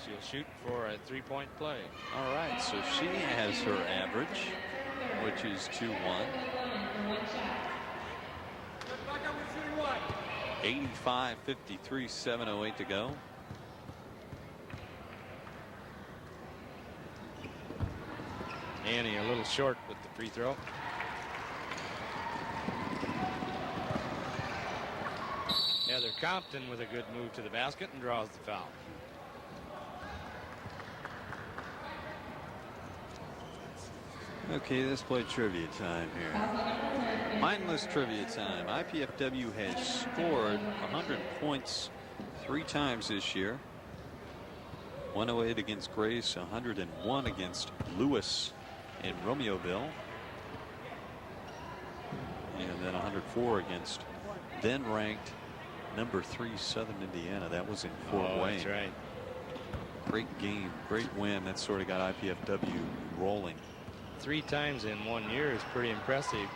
She'll shoot for a 3-point play. All right, so she has her average, which is 2-1. 85-53, 7:08 to go. Annie a little short with the free throw. Heather Compton with a good move to the basket and draws the foul. Okay, let's play trivia time here. Mindless trivia time. IPFW has scored 100 points 3 times this year. 108 against Grace, 101 against Lewis in Romeoville, and then 104 against then ranked number 3 Southern Indiana. That was in Fort Wayne. That's right. Great game, great win. That sort of got IPFW rolling. 3 times in 1 year is pretty impressive,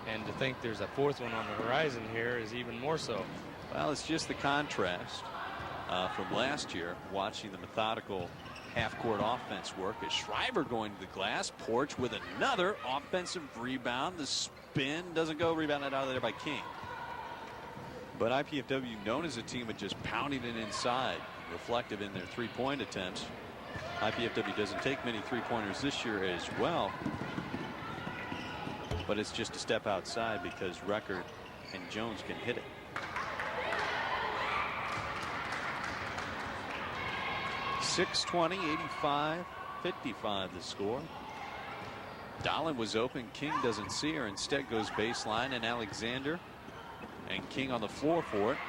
and to think there's a 4th one on the horizon here is even more so. Well, it's just the contrast from last year, watching the methodical half-court offense work as Shriver going to the glass. Porch with another offensive rebound. The spin doesn't go, rebounded out of there by King. But IPFW, known as a team of just pounding it inside, reflective in their 3-point attempts. IPFW doesn't take many 3-pointers this year as well, but it's just a step outside because Record and Jones can hit it. 6:20, 85-55 the score. Dahlin was open. King doesn't see her. Instead goes baseline, and Alexander and King on the floor for it.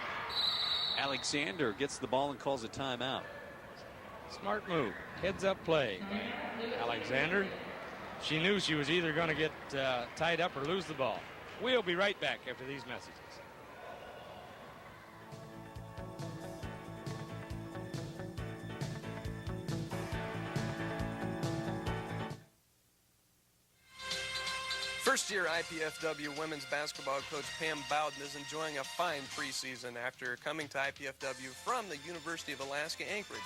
Alexander gets the ball and calls a timeout. Smart move. Heads up play. Alexander, she knew she was either going to get tied up or lose the ball. We'll be right back after these messages. First-year IPFW women's basketball coach Pam Bowden is enjoying a fine preseason after coming to IPFW from the University of Alaska Anchorage.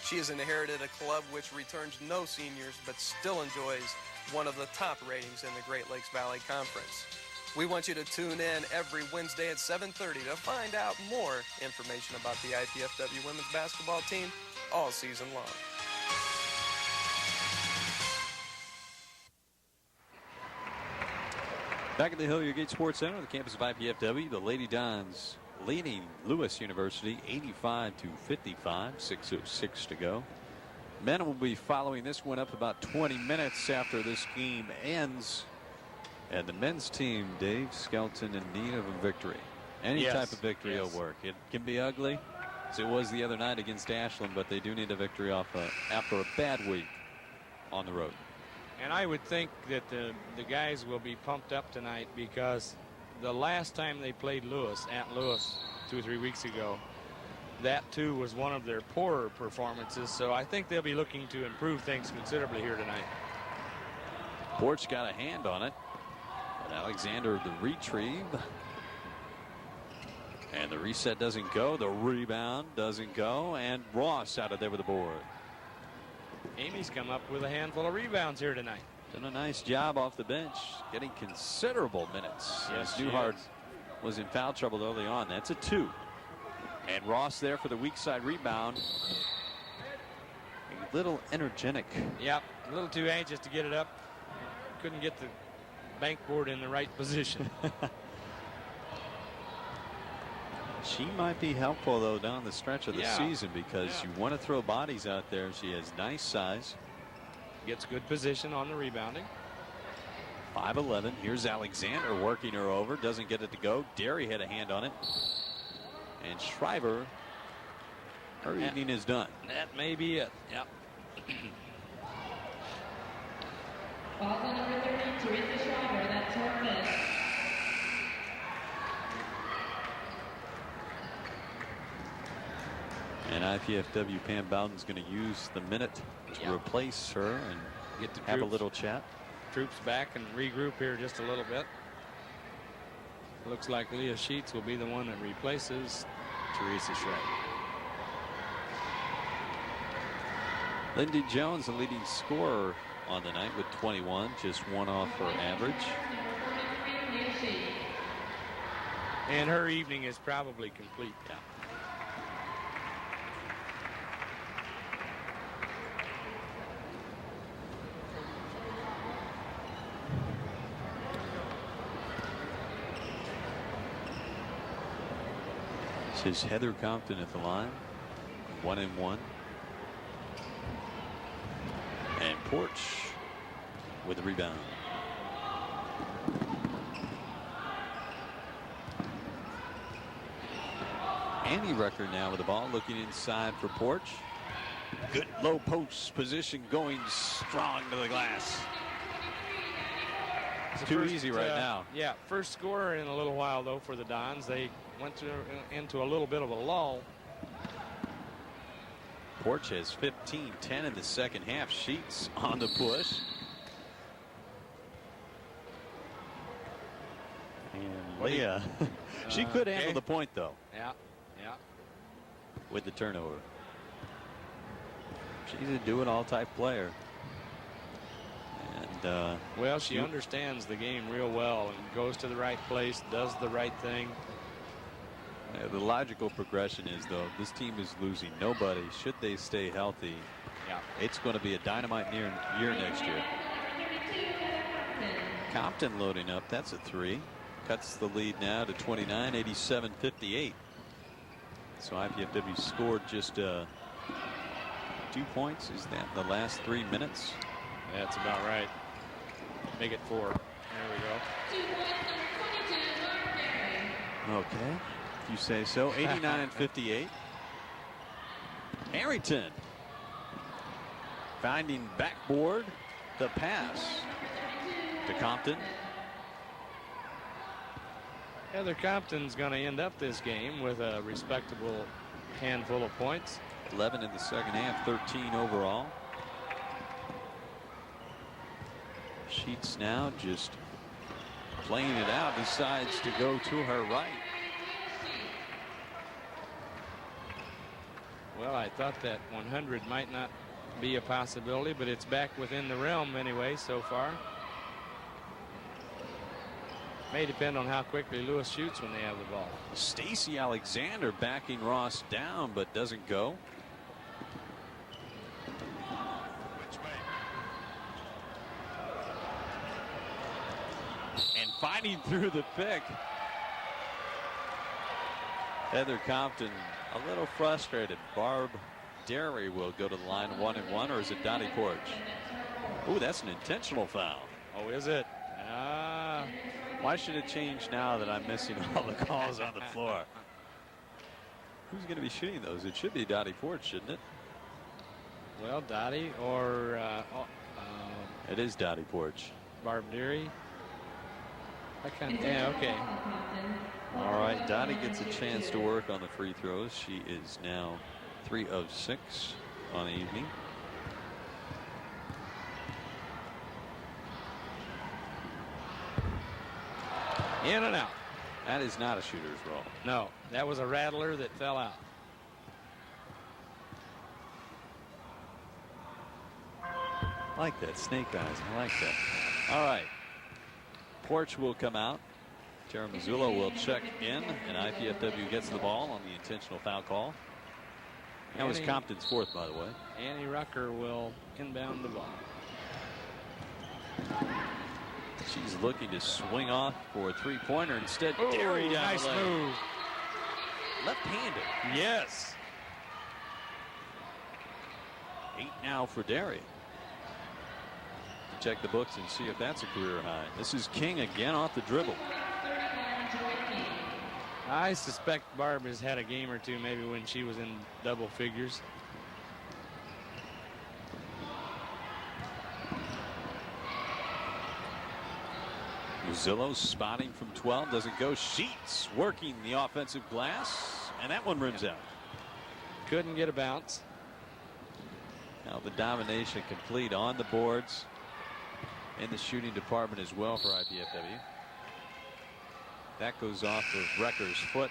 She has inherited a club which returns no seniors but still enjoys one of the top ratings in the Great Lakes Valley Conference. We want you to tune in every Wednesday at 7:30 to find out more information about the IPFW women's basketball team all season long. Back at the Hilliard Gate Sports Center on the campus of IPFW, the Lady Dons leading Lewis University 85-55, 6:06 to go. Men will be following this one up about 20 minutes after this game ends. And the men's team, Dave Skelton, in need of a victory. Any type of victory will work. It can be ugly, as it was the other night against Ashland, but they do need a victory after a bad week on the road. And I would think that the guys will be pumped up tonight because the last time they played Lewis, at Lewis, 2 or 3 weeks ago, that too was one of their poorer performances. So I think they'll be looking to improve things considerably here tonight. Porch got a hand on it. But Alexander the retrieve. And the reset doesn't go. The rebound doesn't go. And Ross out of there with the board. Amy's come up with a handful of rebounds here tonight. Done a nice job off the bench, getting considerable minutes. Yes, Newhart was in foul trouble early on. That's a 2. And Ross there for the weak side rebound. A little energetic. Yep, a little too anxious to get it up. Couldn't get the bank board in the right position. She might be helpful, though, down the stretch of the season because you want to throw bodies out there. She has nice size. Gets good position on the rebounding. 5'11". Here's Alexander working her over. Doesn't get it to go. Derry had a hand on it. And Shriver, her evening is done. That may be it. Yep. Also number 30, Teresa Shriver. That's her miss. And IPFW Pam Bowden's going to use the minute to replace her and get to have a little chat. Troops back and regroup here just a little bit. Looks like Leah Sheets will be the one that replaces Teresa Shriver. Lindy Jones, the leading scorer on the night with 21, just 1 off her average. And her evening is probably complete. Yeah. This is Heather Compton at the line. 1-1. And Porch with the rebound. Annie Rucker now with the ball, looking inside for Porch. Good low post position, going strong to the glass. It's too easy right now. Yeah, first scorer in a little while, though, for the Dons. They went into a little bit of a lull. Porch has 15, 10 in the second half. Sheets on the push. And Leah, she could handle the point, though. Yeah, yeah. With the turnover. She's a do-it-all type player. And well, she understands the game real well and goes to the right place, does the right thing. The logical progression is, though, this team is losing nobody. Should they stay healthy, it's going to be a dynamite year next year. Compton loading up. That's a 3. Cuts the lead now to 29, 87-58. So IPFW scored just 2 points. Is that the last 3 minutes? That's about right. Make it 4. There we go. 2 points, number 22, Okay, if you say so. 89-58. Harrington finding backboard. The pass to Compton. Heather Compton's going to end up this game with a respectable handful of points. 11 in the second half, 13 overall. Sheets now just playing it out, decides to go to her right. Well, I thought that 100 might not be a possibility, but it's back within the realm anyway so far. May depend on how quickly Lewis shoots when they have the ball. Stacy Alexander backing Ross down, but doesn't go. And fighting through the pick. Heather Compton a little frustrated. Barb Derry will go to the line 1-1, or is it Dottie Porch? Ooh, that's an intentional foul. Oh, is it? Why should it change now that I'm missing all the calls on the floor? Who's going to be shooting those? It should be Dottie Porch, shouldn't it? Well, Dottie or it is Dottie Porch. Barb Deary. Yeah, okay. All right, Dottie gets a chance to work on the free throws. She is now 3 of 6 on the evening. In and out. That is not a shooter's roll. No, that was a rattler that fell out. I like that. Snake eyes. I like that. All right. Porch will come out. Tara Mazzullo will check in, and IPFW gets the ball on the intentional foul call. That was Compton's 4th, by the way. Annie Rucker will inbound the ball. She's looking to swing off for a 3-pointer. Instead, Ooh, Derry down nice the lane. move. Left-handed. Yes. 8 now for Derry. Check the books and see if that's a career high. This is King again off the dribble. I suspect Barb has had a game or two maybe when she was in double figures. Zillow spotting from 12, doesn't go. Sheets working the offensive glass, and that one rims out. Couldn't get a bounce. Now the domination complete on the boards in the shooting department as well for IPFW. That goes off of Recker's foot.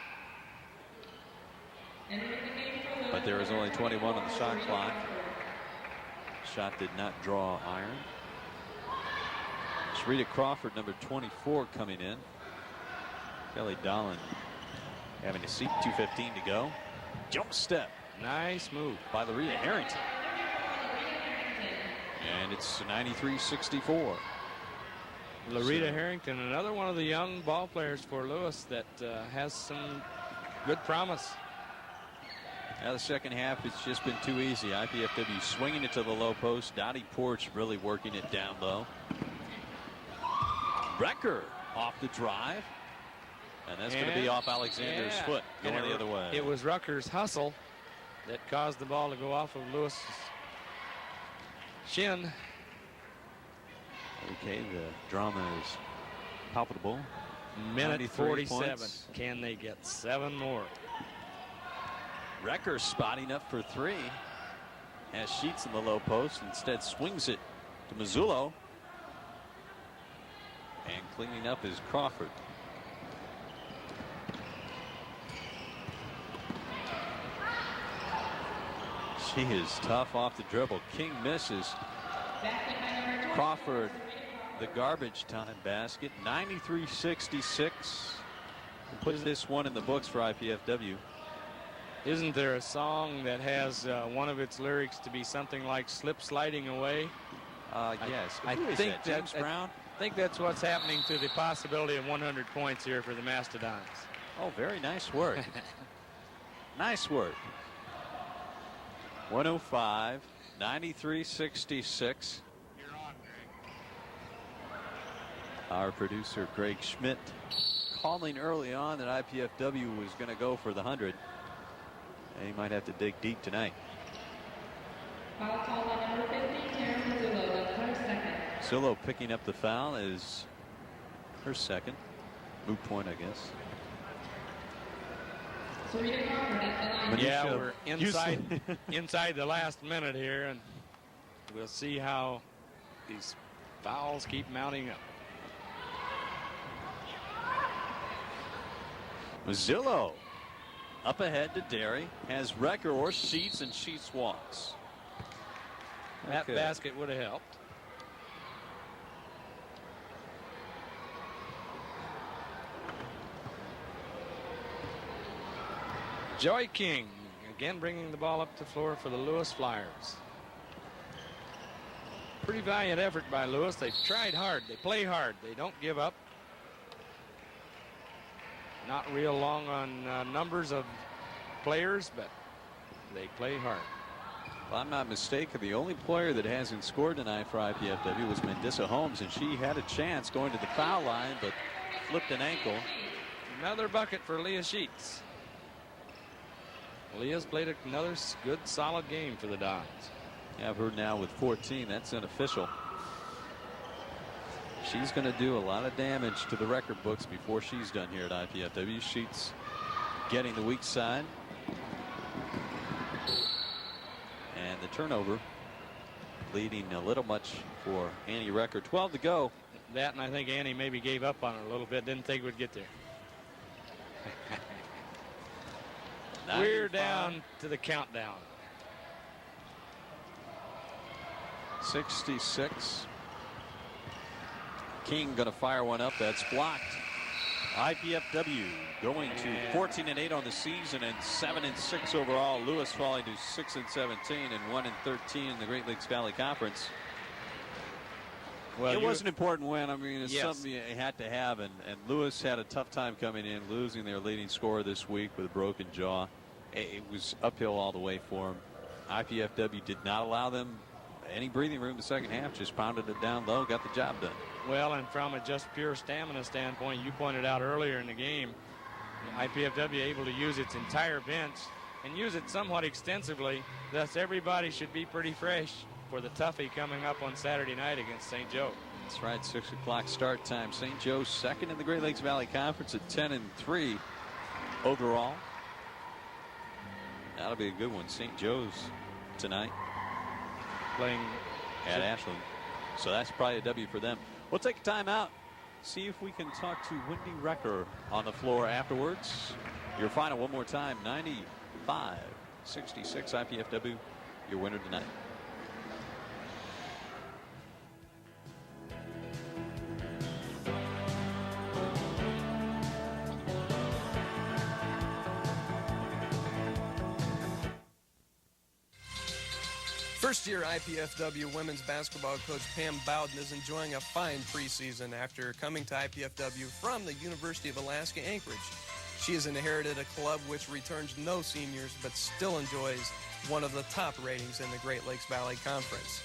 But there is only 21 on the shot clock. Shot did not draw iron. Sharita Crawford, number 24, coming in. Kelly Dolan having a seat. 2:15 to go. Jump step. Nice move by Larita Harrington. And it's 93-64. Larita Harrington, another one of the young ball players for Lewis that has some good promise. Now the second half, it's just been too easy. IPFW swinging it to the low post. Dottie Porch really working it down low. Recker off the drive. And that's going to be off Alexander's foot, going the other way. It was Rucker's hustle that caused the ball to go off of Lewis's shin. Okay, the drama is palpable. Minute 47. Points. Can they get 7 more? Recker spotting up for 3. Has Sheets in the low post. Instead swings it to Mazzullo. And cleaning up is Crawford. She is tough off the dribble. King misses. Crawford, the garbage time basket. 93-66. Put this one in the books for IPFW. Isn't there a song that has one of its lyrics to be something like "slip sliding away"? Yes. I think James Brown. I think that's what's happening to the possibility of 100 points here for the Mastodons. Oh, very nice work. Nice work. 105, 93-66. Our producer, Greg Schmidt, calling early on that IPFW was going to go for the 100. And he might have to dig deep tonight. Foul call by number 50, Karen Mazzullo. That's her second. Zillow picking up the foul is her second. Moot point, I guess. Yeah, we're inside the last minute here, and we'll see how these fouls keep mounting up. Mazzillo up ahead to Derry, has Recker or Sheets, and Sheets walks. That basket would have helped. Joy King again bringing the ball up the floor for the Lewis Flyers. Pretty valiant effort by Lewis. They've tried hard. They play hard. They don't give up. Not real long on numbers of players, but they play hard. If I'm not mistaken, the only player that hasn't scored tonight for IPFW was Mendissa Holmes, and she had a chance going to the foul line, but flipped an ankle. Another bucket for Leah Sheets. Leah's played another good, solid game for the Dons. Have her now with 14. That's unofficial. She's going to do a lot of damage to the record books before she's done here at IPFW. Sheets getting the weak side. And the turnover leading a little much for Annie Recker. 12 to go. That, and I think Annie maybe gave up on her a little bit. Didn't think we'd get there. We're down to the countdown. 66. King going to fire one up. That's blocked. IPFW going to 14-8 on the season and 7-6 overall. Lewis falling to 6-17 and 1-13 in the Great Lakes Valley Conference. Well, it was an important win. I mean, it's something you had to have, and Lewis had a tough time coming in, losing their leading scorer this week with a broken jaw. It was uphill all the way for him. IPFW did not allow them any breathing room the second half, just pounded it down low, got the job done. Well, and from a just pure stamina standpoint, you pointed out earlier in the game, IPFW able to use its entire bench and use it somewhat extensively. Thus, everybody should be pretty fresh for the toughie coming up on Saturday night against St. Joe. That's right, 6 o'clock start time. St. Joe's second in the Great Lakes Valley Conference at 10-3 overall. That'll be a good one. St. Joe's tonight playing at Ashland. So that's probably a W for them. We'll take a timeout. See if we can talk to Wendy Recker on the floor afterwards. Your final one more time, 95-66 IPFW, your winner tonight. First-year IPFW women's basketball coach Pam Bowden is enjoying a fine preseason after coming to IPFW from the University of Alaska Anchorage. She has inherited a club which returns no seniors but still enjoys one of the top ratings in the Great Lakes Valley Conference.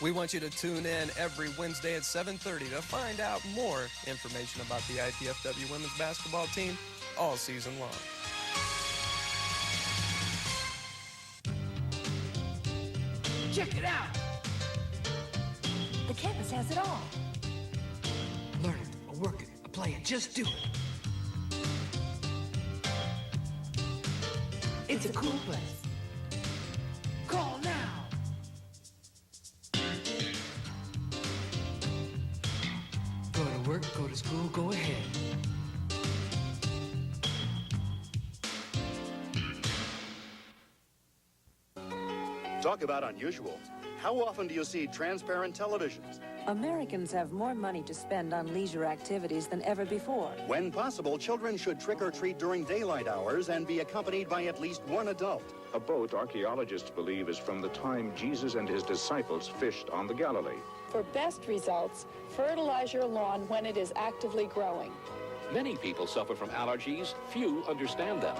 We want you to tune in every Wednesday at 7:30 to find out more information about the IPFW women's basketball team all season long. Check it out! The campus has it all. Learn it, or work it, or play it, just do it. It's a cool place. Call now! Go to work, go to school, go ahead. Talk about unusual. How often do you see transparent televisions? Americans have more money to spend on leisure activities than ever before. When possible, children should trick or treat during daylight hours and be accompanied by at least one adult. A boat, archaeologists believe, is from the time Jesus and his disciples fished on the Galilee. For best results, fertilize your lawn when it is actively growing. Many people suffer from allergies. Few understand them.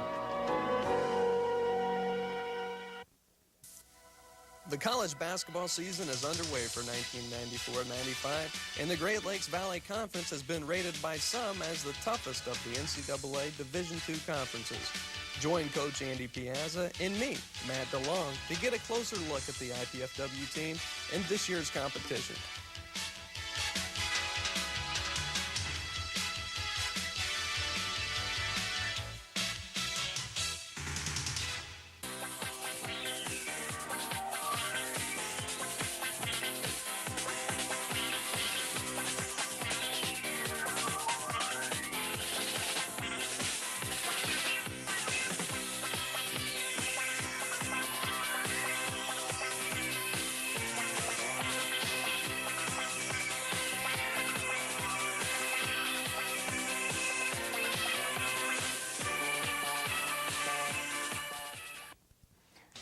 The college basketball season is underway for 1994-95, and the Great Lakes Valley Conference has been rated by some as the toughest of the NCAA Division II conferences. Join Coach Andy Piazza and me, Matt DeLong, to get a closer look at the IPFW team and this year's competition.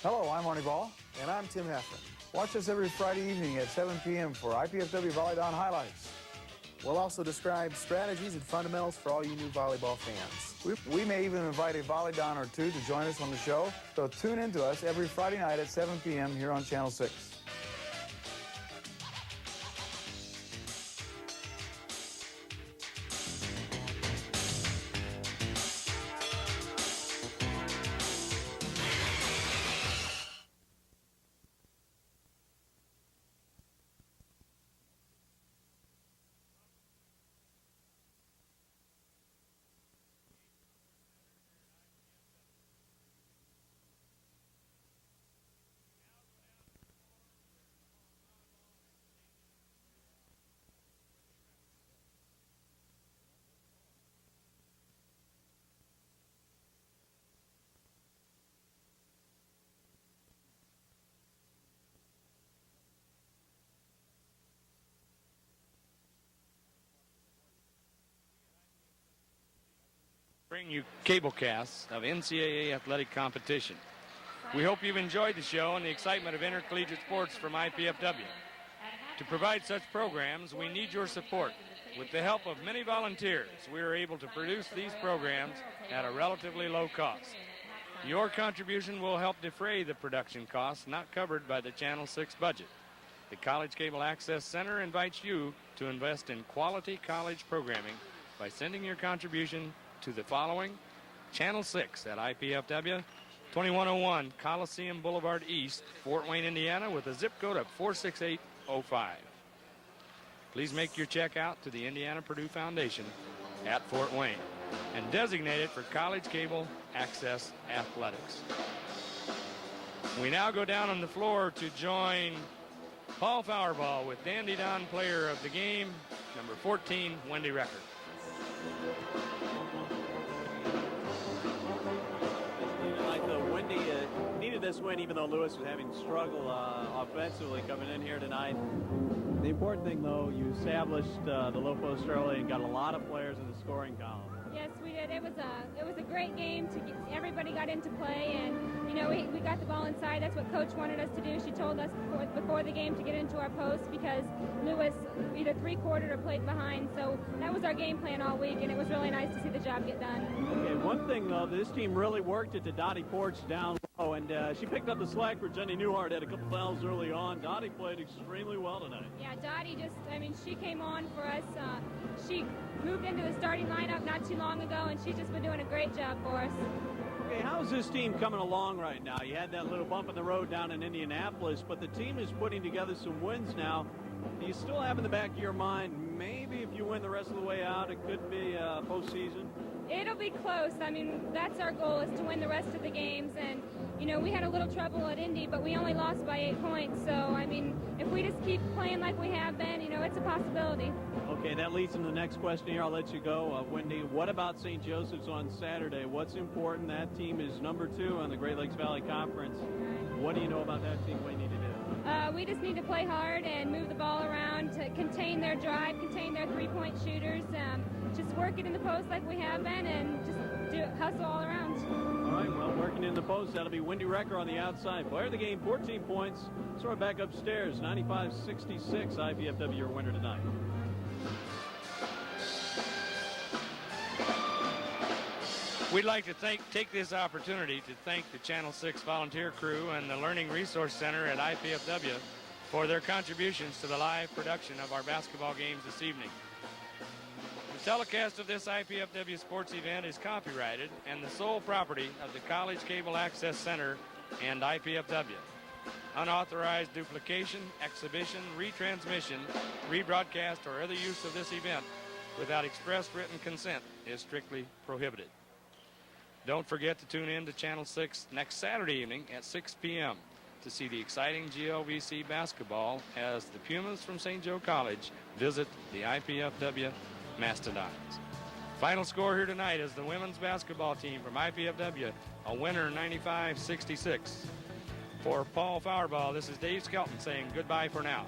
Hello, I'm Arnie Ball. And I'm Tim Heffron. Watch us every Friday evening at 7 p.m. for IPFW Volleyball highlights. We'll also describe strategies and fundamentals for all you new volleyball fans. We may even invite a Volleyball or two to join us on the show, so tune in to us every Friday night at 7 p.m. here on Channel 6. Bring you cablecasts of NCAA athletic competition. We hope you've enjoyed the show and the excitement of intercollegiate sports from IPFW. To provide such programs, we need your support. With the help of many volunteers, we are able to produce these programs at a relatively low cost. Your contribution will help defray the production costs not covered by the Channel 6 budget. The College Cable Access Center invites you to invest in quality college programming by sending your contribution to the following: Channel 6 at IPFW, 2101 Coliseum Boulevard East, Fort Wayne, Indiana, with a zip code of 46805. Please make your check out to the Indiana-Purdue Foundation at Fort Wayne and designate it for College Cable Access Athletics. We now go down on the floor to join Paul Fauerball with Dandy Don Player of the Game, number 14, Wendy Recker. Needed this win, even though Lewis was having struggle offensively coming in here tonight. The important thing, though, you established the low post early and got a lot of players in the scoring column. Yes, we did. It was a great game. Everybody got into play, and you know we got the ball inside. That's what Coach wanted us to do. She told us before the game to get into our post because Lewis either three-quartered or played behind. So that was our game plan all week, and it was really nice to see the job get done. Okay, one thing though, this team really worked it to Dottie Porch down low, and she picked up the slack for Jenny Newhart. Had a couple fouls early on. Dottie played extremely well tonight. Yeah, Dottie she came on for us. She moved into the starting lineup not too long ago, and she's just been doing a great job for us. Okay, how's this team coming along right now? You had that little bump in the road down in Indianapolis, but the team is putting together some wins now. Do you still have in the back of your mind, maybe if you win the rest of the way out, it could be postseason? It'll be close. I mean, that's our goal, is to win the rest of the games. And, you know, we had a little trouble at Indy, but we only lost by 8 points. So, I mean, if we just keep playing like we have been, you know, it's a possibility. Okay, that leads into the next question here. I'll let you go. Wendy, what about St. Joseph's on Saturday? What's important? That team is number 2 on the Great Lakes Valley Conference. What do you know about that team? What do you need to do? We just need to play hard and move the ball around to contain their drive, contain their three-point shooters, just work it in the post like we have been, and just hustle all around. All right, well, working in the post, that'll be Wendy Recker on the outside. Player of the game, 14 points. Sort of back upstairs, 95-66. IPFW your winner tonight. We'd like to take this opportunity to thank the Channel 6 volunteer crew and the Learning Resource Center at IPFW for their contributions to the live production of our basketball games this evening. The telecast of this IPFW sports event is copyrighted and the sole property of the College Cable Access Center and IPFW. Unauthorized duplication, exhibition, retransmission, rebroadcast, or other use of this event without express written consent is strictly prohibited. Don't forget to tune in to Channel 6 next Saturday evening at 6 p.m. to see the exciting GLVC basketball as the Pumas from St. Joe College visit the IPFW Mastodons. Final score here tonight is the women's basketball team from IPFW, a winner 95-66. For Paul Fauerball, this is Dave Skelton saying goodbye for now.